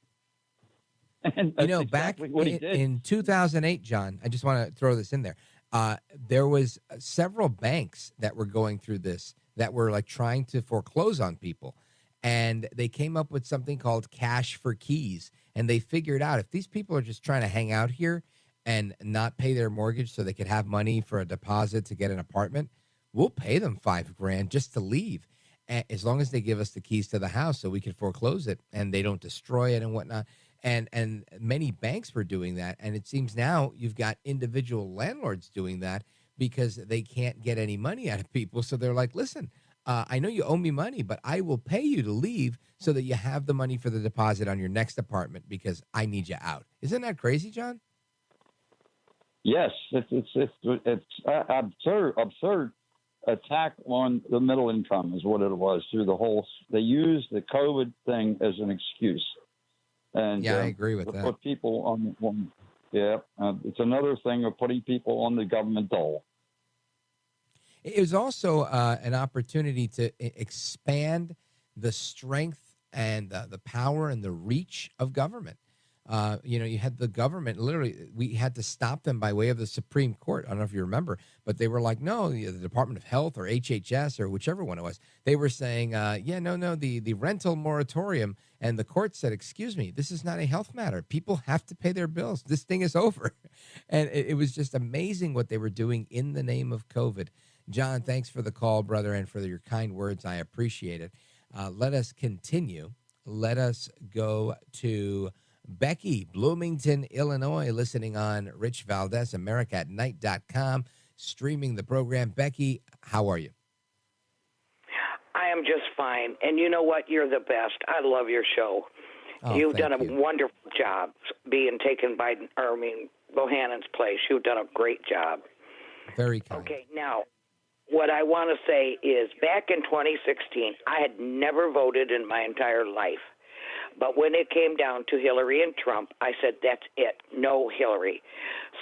And back in 2008, John, I just want to throw this in there. There was several banks that were going through this, that were like trying to foreclose on people. And they came up with something called cash for keys. And they figured out if these people are just trying to hang out here and not pay their mortgage so they could have money for a deposit to get an apartment, we'll pay them $5,000 just to leave, as long as they give us the keys to the house so we can foreclose it and they don't destroy it and whatnot. And many banks were doing that. And it seems now you've got individual landlords doing that because they can't get any money out of people. So they're like, listen, I know you owe me money, but I will pay you to leave so that you have the money for the deposit on your next apartment because I need you out. Isn't that crazy, John? Yes, it's absurd attack on the middle income is what it was through the whole. They used the COVID thing as an excuse. And I agree with that. Put people on. It's another thing of putting people on the government dole. It was also an opportunity to expand the strength and the power and the reach of government. You had the government, literally, we had to stop them by way of the Supreme Court. I don't know if you remember, but they were like, no, the Department of Health or HHS or whichever one it was. They were saying, the rental moratorium. And the court said, excuse me, this is not a health matter. People have to pay their bills. This thing is over. And it was just amazing what they were doing in the name of COVID. John, thanks for the call, brother, and for your kind words. I appreciate it. Let us continue. Let us go to Becky, Bloomington, Illinois, listening on Rich Valdez, AmericaAtNight.com, streaming the program. Becky, how are you? I am just fine. And you know what? You're the best. I love your show. You've done a wonderful job being taken by, Bohannon's place. You've done a great job. Very kind. Okay, now, what I want to say is back in 2016, I had never voted in my entire life. But when it came down to Hillary and Trump, I said, that's it. No Hillary.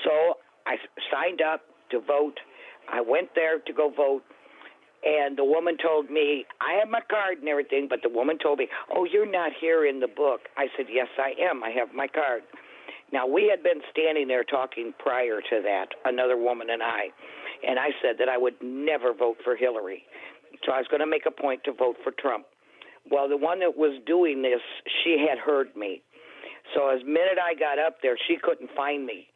So I signed up to vote. I went there to go vote. And the woman told me, I have my card and everything, but the woman told me, oh, you're not here in the book. I said, yes, I am. I have my card. Now, we had been standing there talking prior to that, another woman and I said that I would never vote for Hillary. So I was going to make a point to vote for Trump. Well, the one that was doing this, she had heard me. So as minute I got up there, she couldn't find me.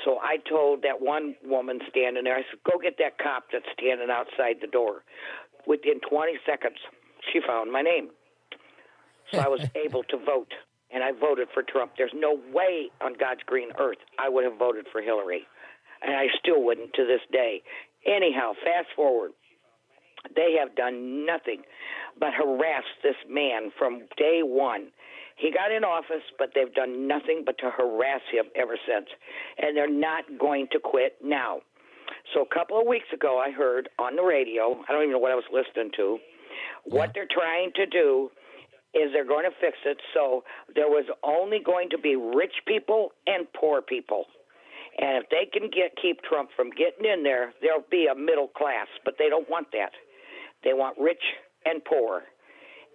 So I told that one woman standing there, I said, go get that cop that's standing outside the door. Within 20 seconds, she found my name. So I was able to vote, and I voted for Trump. There's no way on God's green earth I would have voted for Hillary, and I still wouldn't to this day. Anyhow, fast forward. They have done nothing but harass this man from day one. He got in office, but they've done nothing but to harass him ever since. And they're not going to quit now. So a couple of weeks ago, I heard on the radio, I don't even know what I was listening to, what they're trying to do is they're going to fix it so there was only going to be rich people and poor people. And if they can keep Trump from getting in there, there'll be a middle class. But they don't want that. They want rich and poor.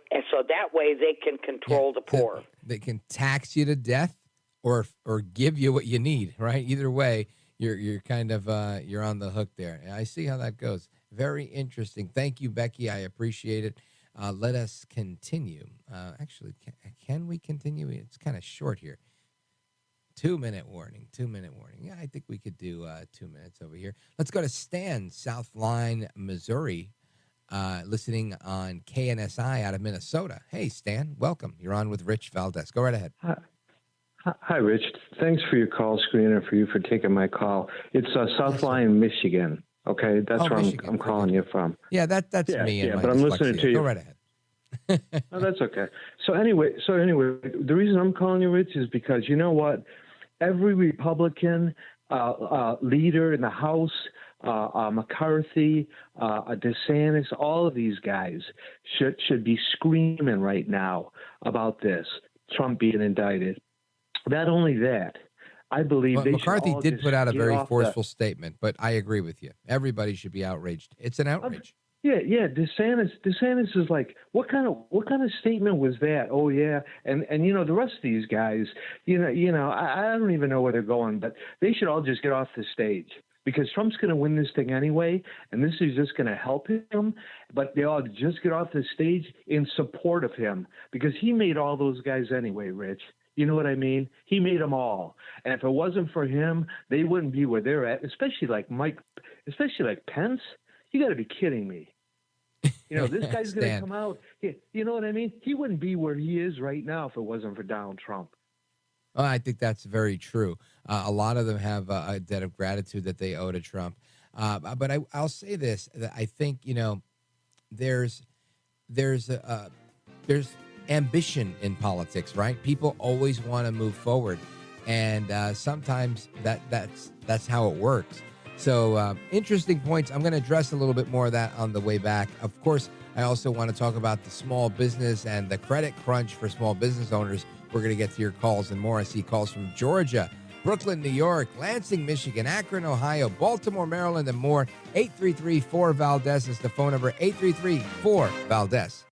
And so that way they can control the poor. They can tax you to death or give you what you need, right? Either way, you're kind of you're on the hook there. And I see how that goes. Very interesting. Thank you, Becky. I appreciate it. Let us continue. Actually, can we continue? It's kind of short here. 2-minute warning. 2-minute warning. Yeah, I think we could do 2 minutes over here. Let's go to Stan, South Line, Missouri, listening on KNSI out of Minnesota. Hey, Stan, welcome. You're on with Rich Valdez. Go right ahead. Hi, Rich. Thanks for your call, screener, for you for taking my call. It's South Line, Michigan. Okay, that's where I'm calling you from. Yeah, that's me. Yeah, but I'm listening to you. Go right ahead. Oh, that's okay. So anyway, the reason I'm calling you, Rich, is because you know what? Every Republican leader in the House, McCarthy, DeSantis, all of these guys should be screaming right now about this, Trump being indicted. Not only that, I believe McCarthy did put out a very forceful statement, but I agree with you. Everybody should be outraged. It's an outrage. Yeah. DeSantis is like, what kind of statement was that? Oh yeah, and you know the rest of these guys, I don't even know where they're going, but they should all just get off the stage because Trump's going to win this thing anyway, and this is just going to help him. But they all just get off the stage in support of him because he made all those guys anyway, Rich. You know what I mean? He made them all. And if it wasn't for him, they wouldn't be where they're at, especially like Pence. You got to be kidding me. This guy's going to come out. You know what I mean? He wouldn't be where he is right now if it wasn't for Donald Trump. Oh, I think that's very true. A lot of them have a debt of gratitude that they owe to Trump. But I'll say this, that I think, there's ambition in politics, right? People always want to move forward. And sometimes that's how it works. So interesting points. I'm going to address a little bit more of that on the way back. Of course, I also want to talk about the small business and the credit crunch for small business owners. We're going to get to your calls and more. I see calls from Georgia, Brooklyn, New York, Lansing, Michigan, Akron, Ohio, Baltimore, Maryland, and more. 833-4-VALDEZ is the phone number, 833-4-VALDEZ.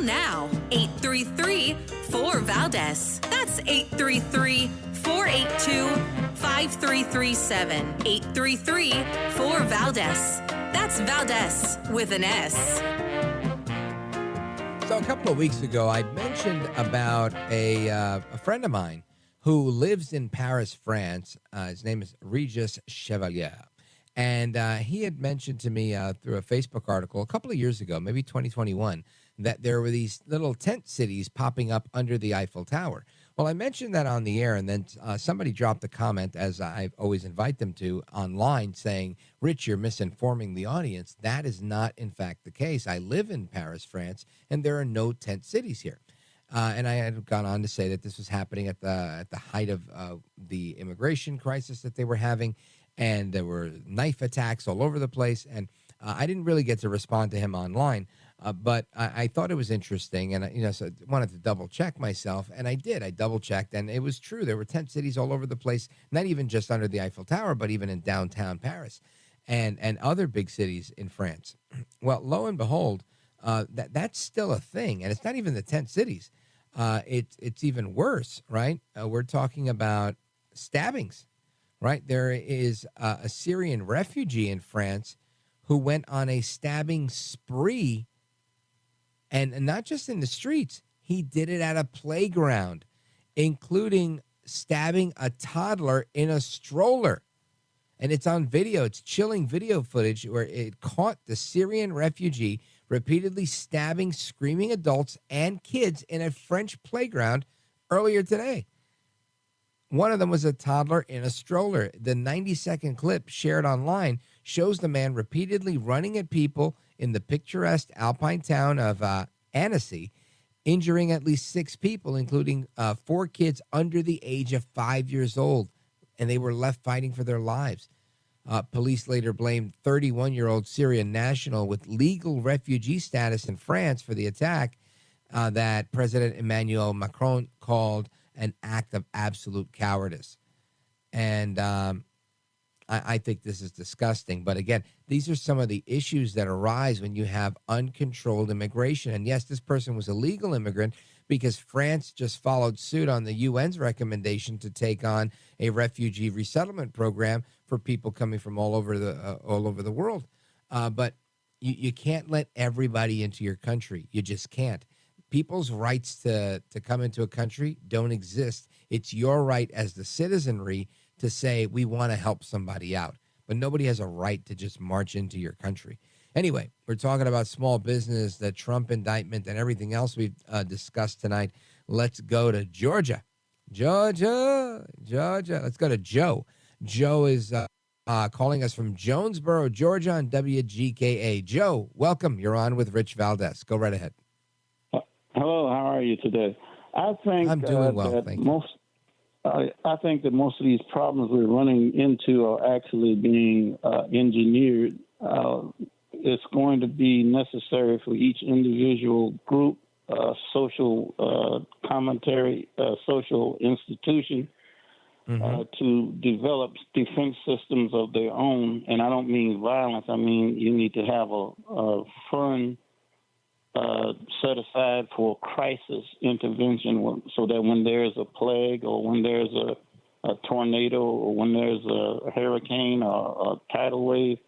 Now, 833-4-VALDEZ. That's 833-482-5337. 833-4-VALDEZ. That's Valdez with an S. So a couple of weeks ago, I mentioned about a friend of mine who lives in Paris, France. His name is Regis Chevalier. And he had mentioned to me through a Facebook article a couple of years ago, maybe 2021, that there were these little tent cities popping up under the Eiffel Tower. Well, I mentioned that on the air, and then somebody dropped a comment, as I always invite them to, online saying, Rich, you're misinforming the audience. That is not, in fact, the case. I live in Paris, France, and there are no tent cities here. And I had gone on to say that this was happening at the height of the immigration crisis that they were having, and there were knife attacks all over the place. And I didn't really get to respond to him online. But I thought it was interesting, and so I wanted to double check myself, and I did. I double checked, and it was true. There were tent cities all over the place, not even just under the Eiffel Tower, but even in downtown Paris, and other big cities in France. Well, lo and behold, that's still a thing, and it's not even the tent cities. It's even worse, right? We're talking about stabbings, right? There is a Syrian refugee in France who went on a stabbing spree, and not just in the streets. He did it at a playground, including stabbing a toddler in a stroller. And it's on video. It's chilling video footage where it caught the Syrian refugee repeatedly stabbing screaming adults and kids in a French playground earlier today. One of them was a toddler in a stroller. The 90-second clip shared online shows the man repeatedly running at people in the picturesque alpine town of Annecy, injuring at least 6 people, including 4 kids under the age of 5 years old, and they were left fighting for their lives. Police later blamed 31-year-old Syrian national with legal refugee status in France for the attack that President Emmanuel Macron called an act of absolute cowardice. And I think this is disgusting. But again, these are some of the issues that arise when you have uncontrolled immigration. And yes, this person was a legal immigrant because France just followed suit on the UN's recommendation to take on a refugee resettlement program for people coming from all over the world. But you can't let everybody into your country. You just can't. People's rights to come into a country don't exist. It's your right as the citizenry to say we want to help somebody out. But nobody has a right to just march into your country. Anyway, we're talking about small business, the Trump indictment, and everything else we've discussed tonight. Let's go to Georgia. Georgia. Let's go to Joe. Joe is calling us from Jonesboro, Georgia on WGKA. Joe, welcome. You're on with Rich Valdez. Go right ahead. Hello, how are you today? I think I'm doing well, that thank you. I think that most of these problems we're running into are actually being engineered. It's going to be necessary for each individual group, social commentary, social institution to develop defense systems of their own. And I don't mean violence. I mean you need to have a fund set aside for crisis intervention so that when there's a plague or when there's a tornado or when there's a hurricane or a tidal wave,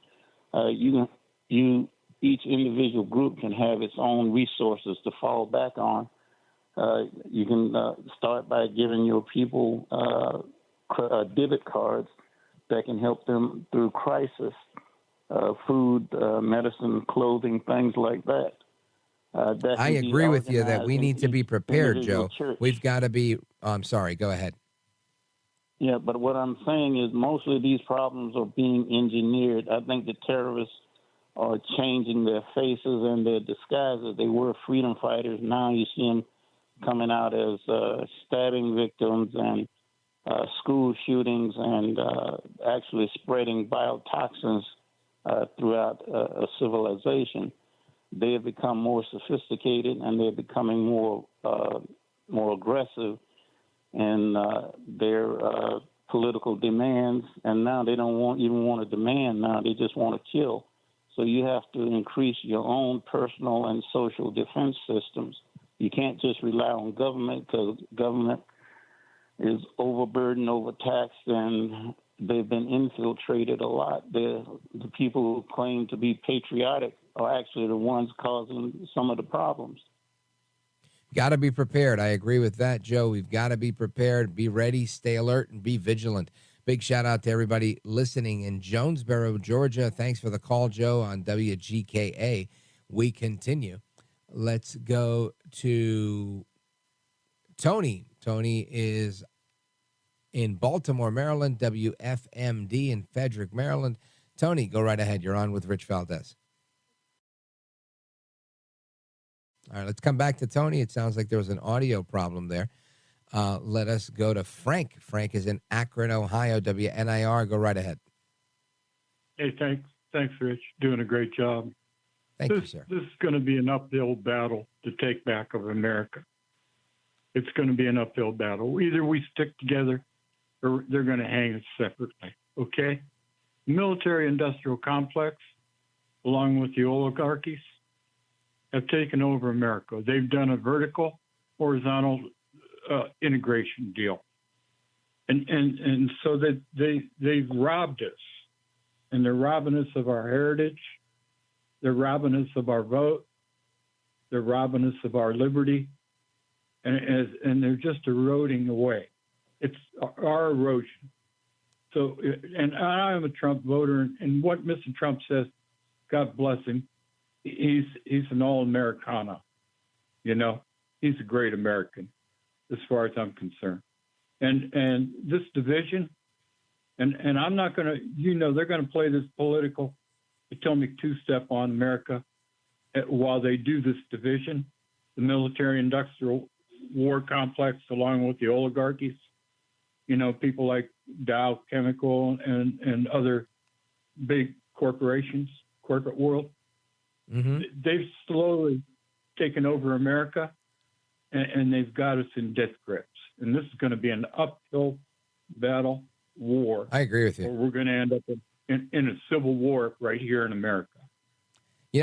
each individual group can have its own resources to fall back on. You can start by giving your people debit cards that can help them through crisis, food, medicine, clothing, things like that. I agree with you that we need to be prepared, Joe. We've got to be. I'm sorry. Go ahead. Yeah, but what I'm saying is mostly these problems are being engineered. I think the terrorists are changing their faces and their disguises. They were freedom fighters. Now you see them coming out as stabbing victims and school shootings and actually spreading biotoxins throughout a civilization. They have become more sophisticated and they're becoming more aggressive in their political demands. And now they don't even want to demand. Now they just want to kill. So you have to increase your own personal and social defense systems. You can't just rely on government because government is overburdened, overtaxed, and they've been infiltrated a lot. The people who claim to be patriotic are actually the ones causing some of the problems. Got to be prepared. I agree with that, Joe. We've got to be prepared, be ready, stay alert, and be vigilant. Big shout out to everybody listening in Jonesboro, Georgia. Thanks for the call, Joe, on WGKA. We continue. Let's go to Tony. Tony is in Baltimore, Maryland, WFMD in Frederick, Maryland. Tony, go right ahead. You're on with Rich Valdez. All right, let's come back to Tony. It sounds like there was an audio problem there. Let us go to Frank. Frank is in Akron, Ohio, WNIR. Go right ahead. Hey, thanks, Rich. Doing a great job. Thank you, sir. This is going to be an uphill battle to take back of America. It's going to be an uphill battle. Either we stick together or they're going to hang us separately, okay? The military-industrial complex, along with the oligarchies, have taken over America. They've done a vertical, horizontal integration deal. And so that they've robbed us, and they're robbing us of our heritage, They're robbing us of our vote. They're robbing us of our liberty. And they're just eroding away. It's our erosion. So, and I'm a Trump voter, and what Mr. Trump says, God bless him, he's an all-Americana. You know, he's a great American, as far as I'm concerned. And this division, and I'm not going to, they're going to play this political Potomac two-step on America while they do this division, the military-industrial war complex, along with the oligarchies. People like Dow Chemical and other big corporations, corporate world. Mm-hmm. They've slowly taken over America, and they've got us in death grips. And this is going to be an uphill battle war. I agree with you. Or we're going to end up in a civil war right here in America.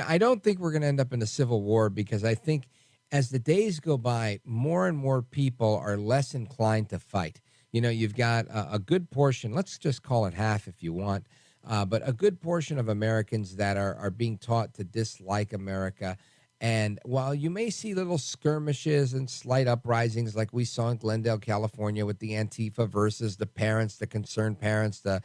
I don't think we're going to end up in a civil war, because I think as the days go by, more and more people are less inclined to fight. You've got a good portion, let's just call it half if you want, but a good portion of Americans that are being taught to dislike America. And while you may see little skirmishes and slight uprisings like we saw in Glendale, California, with the Antifa versus the parents, the concerned parents, the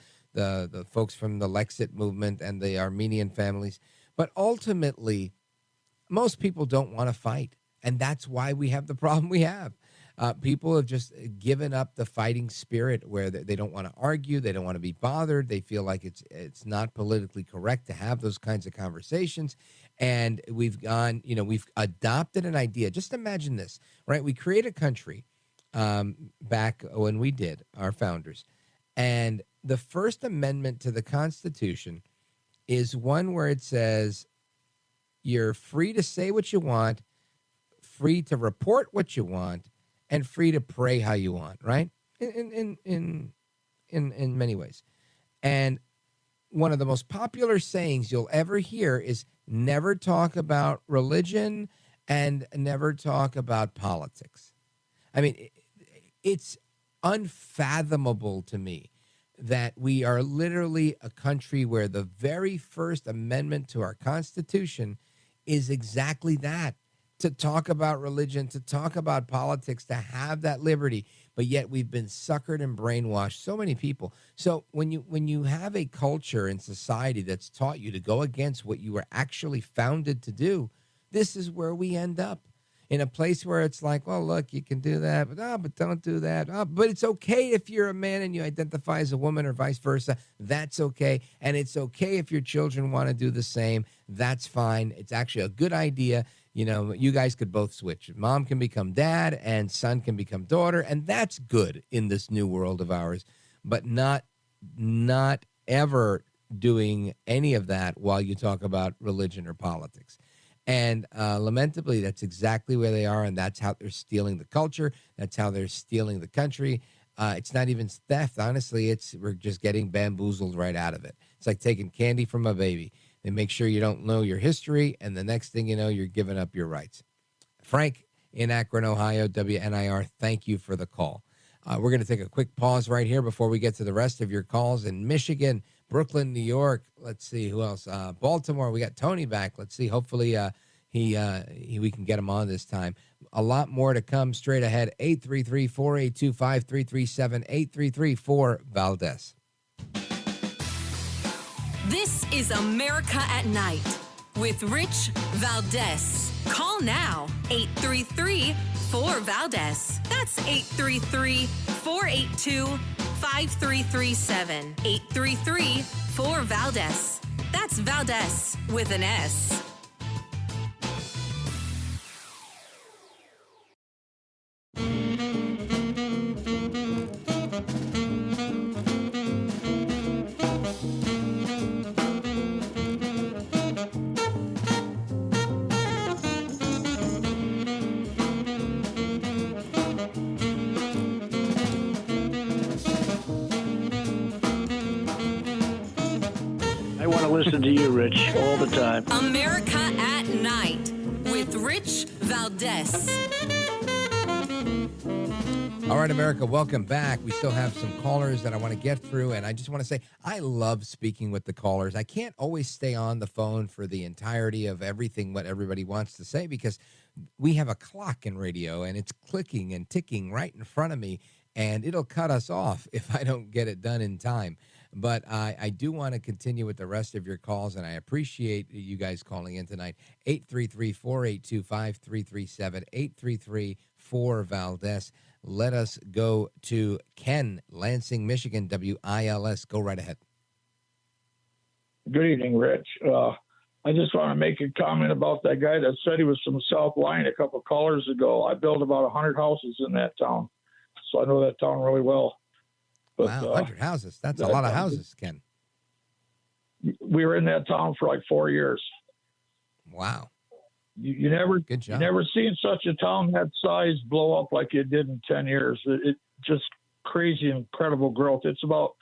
folks from the Lexit movement and the Armenian families, but ultimately, most people don't want to fight. And that's why we have the problem we have. People have just given up the fighting spirit, where they don't want to argue. They don't want to be bothered. They feel like it's not politically correct to have those kinds of conversations. And we've adopted an idea. Just imagine this, right? We create a country back when we did, our founders. And the First Amendment to the Constitution is one where it says you're free to say what you want, free to report what you want, and free to pray how you want, right? In many ways. And one of the most popular sayings you'll ever hear is never talk about religion and never talk about politics. I mean, it's unfathomable to me that we are literally a country where the very First Amendment to our Constitution is exactly that. To talk about religion, to talk about politics, to have that liberty, but yet we've been suckered and brainwashed, so many people. So when you have a culture in society that's taught you to go against what you were actually founded to do, this is where we end up, in a place where it's like, well, look, you can do that, but don't do that. But it's okay if you're a man and you identify as a woman, or vice versa. That's okay. And it's okay if your children want to do the same. That's fine. It's actually a good idea. You guys could both switch. Mom can become dad and son can become daughter, and that's good in this new world of ours, but not ever doing any of that while you talk about religion or politics. And lamentably, that's exactly where they are, and that's how they're stealing the culture. That's how they're stealing the country. It's not even theft, honestly. We're just getting bamboozled right out of it. It's like taking candy from a baby. They make sure you don't know your history, and the next thing you know, you're giving up your rights. Frank in Akron, Ohio, WNIR, thank you for the call. We're going to take a quick pause right here before we get to the rest of your calls in Michigan, Brooklyn, New York. Let's see, who else? Baltimore, we got Tony back. Let's see, hopefully we can get him on this time. A lot more to come straight ahead. 833-482-5337, 833-4-VALDEZ. This is America at Night with Rich Valdez. Call now, 833-4-VALDEZ. That's 833-482-5337. 833-4-VALDEZ. That's Valdez with an S. Listen to you, Rich, all the time. America at Night with Rich Valdez. All right, America, welcome back. We still have some callers that I want to get through, and I just want to say I love speaking with the callers. I can't always stay on the phone for the entirety of everything what everybody wants to say because we have a clock in radio, and it's clicking and ticking right in front of me, and it'll cut us off if I don't get it done in time. But I do want to continue with the rest of your calls, and I appreciate you guys calling in tonight. 833-482-5337, 833-4-VALDEZ. Let us go to Ken, Lansing, Michigan, WILS. Go right ahead. Good evening, Rich. I just want to make a comment about that guy that said he was from South Lyon a couple of callers ago. I built about 100 houses in that town, so I know that town really well. But, wow, 100 houses. That's a lot of houses, Ken. We were in that town for like 4 years. Wow. You never, good job. You never seen such a town that size blow up like it did in 10 years. It just crazy, incredible growth. It's about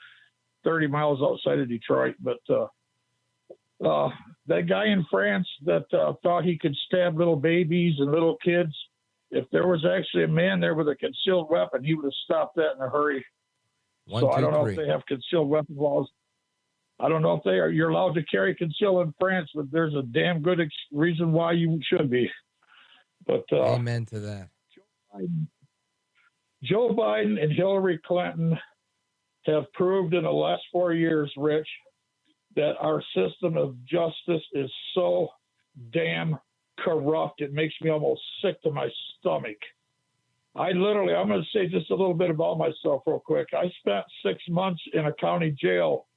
30 miles outside of Detroit. But that guy in France that thought he could stab little babies and little kids, if there was actually a man there with a concealed weapon, he would have stopped that in a hurry. I don't know if they have concealed weapon laws. I don't know if you're allowed to carry concealed in France, but there's a damn good reason why you should be. But amen to that. Joe Biden and Hillary Clinton have proved in the last 4 years, Rich, that our system of justice is so damn corrupt. It makes me almost sick to my stomach. I'm going to say just a little bit about myself real quick. I spent 6 months in a county jail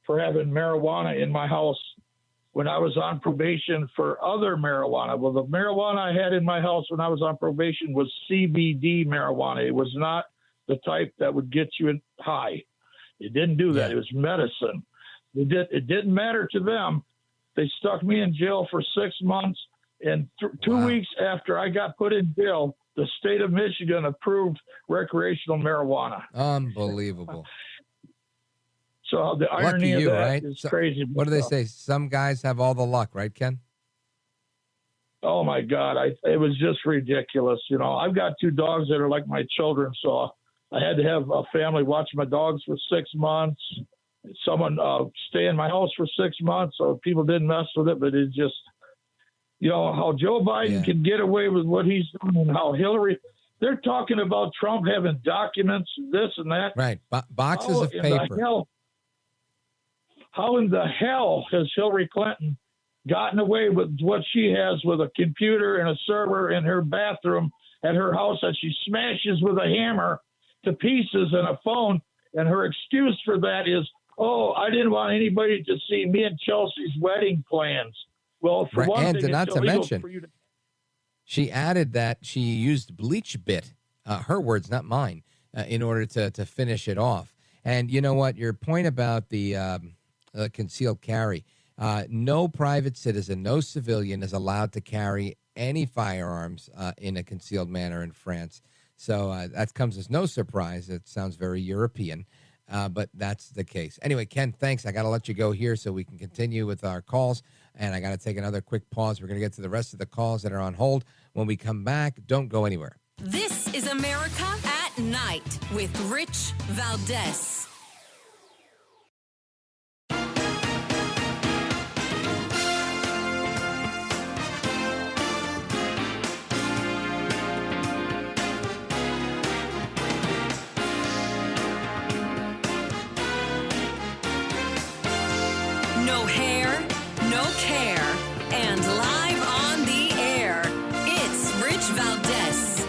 for having marijuana in my house when I was on probation for other marijuana. Well, the marijuana I had in my house when I was on probation was CBD marijuana. It was not the type that would get you high. It didn't do that. It was medicine. It didn't matter to them. They stuck me in jail for 6 months, and 2 weeks after I got put in jail, the state of Michigan approved recreational marijuana. Unbelievable. So the irony of that is crazy. What do they say? Some guys have all the luck, right, Ken? Oh my God. It was just ridiculous. You know, I've got 2 dogs that are like my children. So I had to have a family watch my dogs for 6 months. Someone stay in my house for 6 months. So people didn't mess with it, but it just, you know, how Joe Biden can get away with what he's doing and how Hillary, they're talking about Trump having documents, this and that. Right. Boxes of paper. How in the hell has Hillary Clinton gotten away with what she has with a computer and a server in her bathroom at her house that she smashes with a hammer to pieces and a phone? And her excuse for that is, oh, I didn't want anybody to see me and Chelsea's wedding plans. Well, for one thing, not it's to illegal mention, for you to... she added that she used bleach bit, her words, not mine, in order to finish it off. And you know what? Your point about the concealed carry, no private citizen, no civilian is allowed to carry any firearms in a concealed manner in France. So that comes as no surprise. It sounds very European, but that's the case. Anyway, Ken, thanks. I got to let you go here so we can continue with our calls, and I got to take another quick pause. We're going to get to the rest of the calls that are on hold. When we come back, don't go anywhere. This is America at Night with Rich Valdez. No hair, no care, and live on the air, it's Rich Valdez.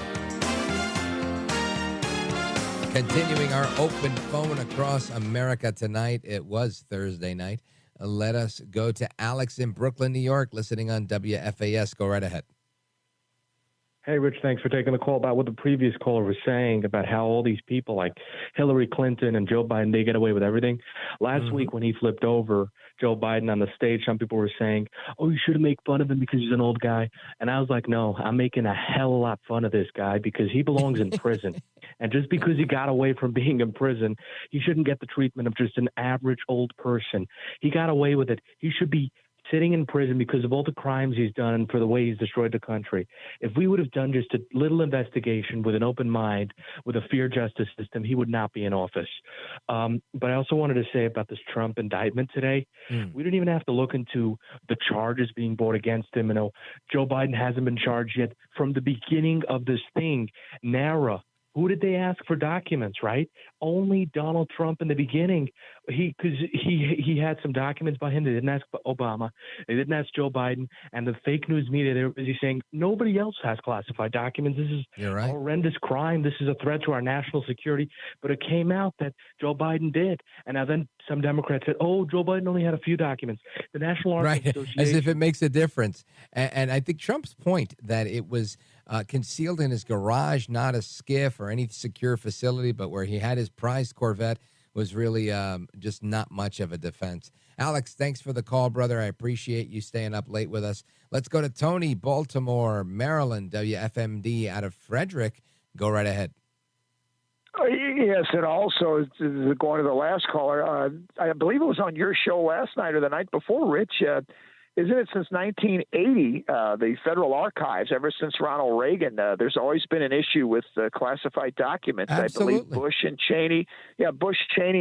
Continuing our open phone across America tonight. It was Thursday night. Let us go to Alex in Brooklyn, New York, listening on WFAS. Go right ahead. Hey, Rich, thanks for taking the call. About what the previous caller was saying about how all these people like Hillary Clinton and Joe Biden, they get away with everything. Last week when he flipped over Joe Biden on the stage, some people were saying, oh, you shouldn't make fun of him because he's an old guy. And I was like, no, I'm making a hell of a lot fun of this guy because he belongs in prison. And just because he got away from being in prison, he shouldn't get the treatment of just an average old person. He got away with it. He should be sitting in prison because of all the crimes he's done and for the way he's destroyed the country. If we would have done just a little investigation with an open mind, with a fair justice system, he would not be in office. But I also wanted to say about this Trump indictment today, we don't even have to look into the charges being brought against him. You know, Joe Biden hasn't been charged yet. From the beginning of this thing, NARA, who did they ask for documents, right? Only Donald Trump in the beginning. Because he had some documents by him. They didn't ask Obama. They didn't ask Joe Biden. And the fake news media, they were busy saying, nobody else has classified documents. This is a horrendous crime. This is a threat to our national security. But it came out that Joe Biden did. And now then some Democrats said, oh, Joe Biden only had a few documents. The National Archives Association. As if it makes a difference. And I think Trump's point that it was concealed in his garage, not a skiff or any secure facility, but where he had his prized Corvette, was really just not much of a defense. Alex, thanks for the call, brother. I appreciate you staying up late with us. Let's go to Tony, Baltimore, Maryland, WFMD out of Frederick. Go right ahead. Yes, and also going to the last caller, I believe it was on your show last night or the night before, Rich. Isn't it since 1980, the Federal Archives, ever since Ronald Reagan, there's always been an issue with classified documents. Absolutely. I believe Bush and Cheney,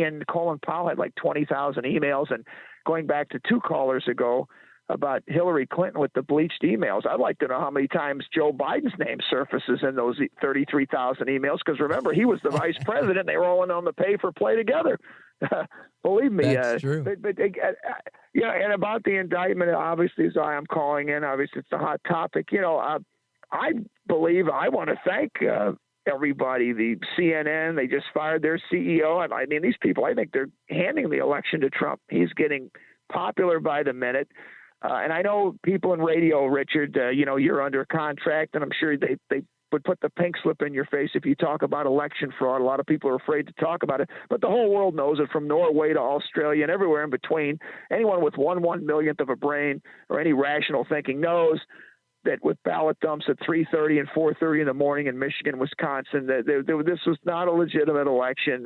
and Colin Powell had like 20,000 emails. And going back to two callers ago about Hillary Clinton with the bleached emails, I'd like to know how many times Joe Biden's name surfaces in those 33,000 emails. Because remember, he was the vice president. They were all in on the pay for play together. Believe me. That's true. And about the indictment, obviously, as I am calling in, obviously it's a hot topic. I believe I want to thank everybody. The CNN, they just fired their CEO. I mean, these people, I think they're handing the election to Trump. He's getting popular by the minute. And I know people in radio, Richard, you're under contract, and I'm sure they would put the pink slip in your face if you talk about election fraud. A lot of people are afraid to talk about it, but the whole world knows it, from Norway to Australia and everywhere in between. Anyone with 1/1,000,000th of a brain or any rational thinking knows that with ballot dumps at 3:30 and 4:30 in the morning in Michigan, Wisconsin, this was not a legitimate election.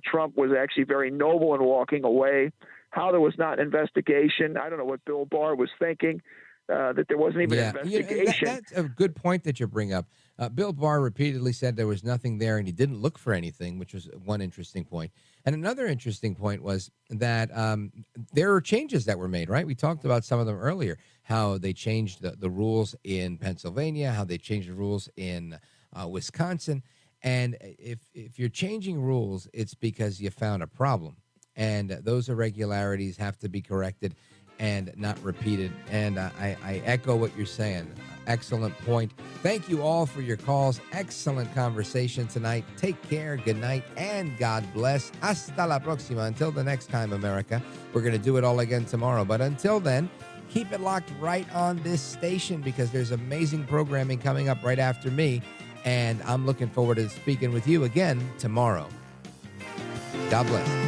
Trump was actually very noble in walking away. How there was not an investigation, I don't know what Bill Barr was thinking. That there wasn't even an investigation. That's a good point that you bring up. Bill Barr repeatedly said there was nothing there and he didn't look for anything, which was one interesting point. And another interesting point was that there are changes that were made, right? We talked about some of them earlier, how they changed the rules in Pennsylvania, how they changed the rules in Wisconsin. And if you're changing rules, it's because you found a problem. And those irregularities have to be corrected and not repeated. And I echo what you're saying. Excellent point. Thank you all for your calls. Excellent conversation tonight. Take care. Good night. And God bless. Hasta la próxima. Until the next time, America. We're going to do it all again tomorrow. But until then, keep it locked right on this station, because there's amazing programming coming up right after me. And I'm looking forward to speaking with you again tomorrow. God bless.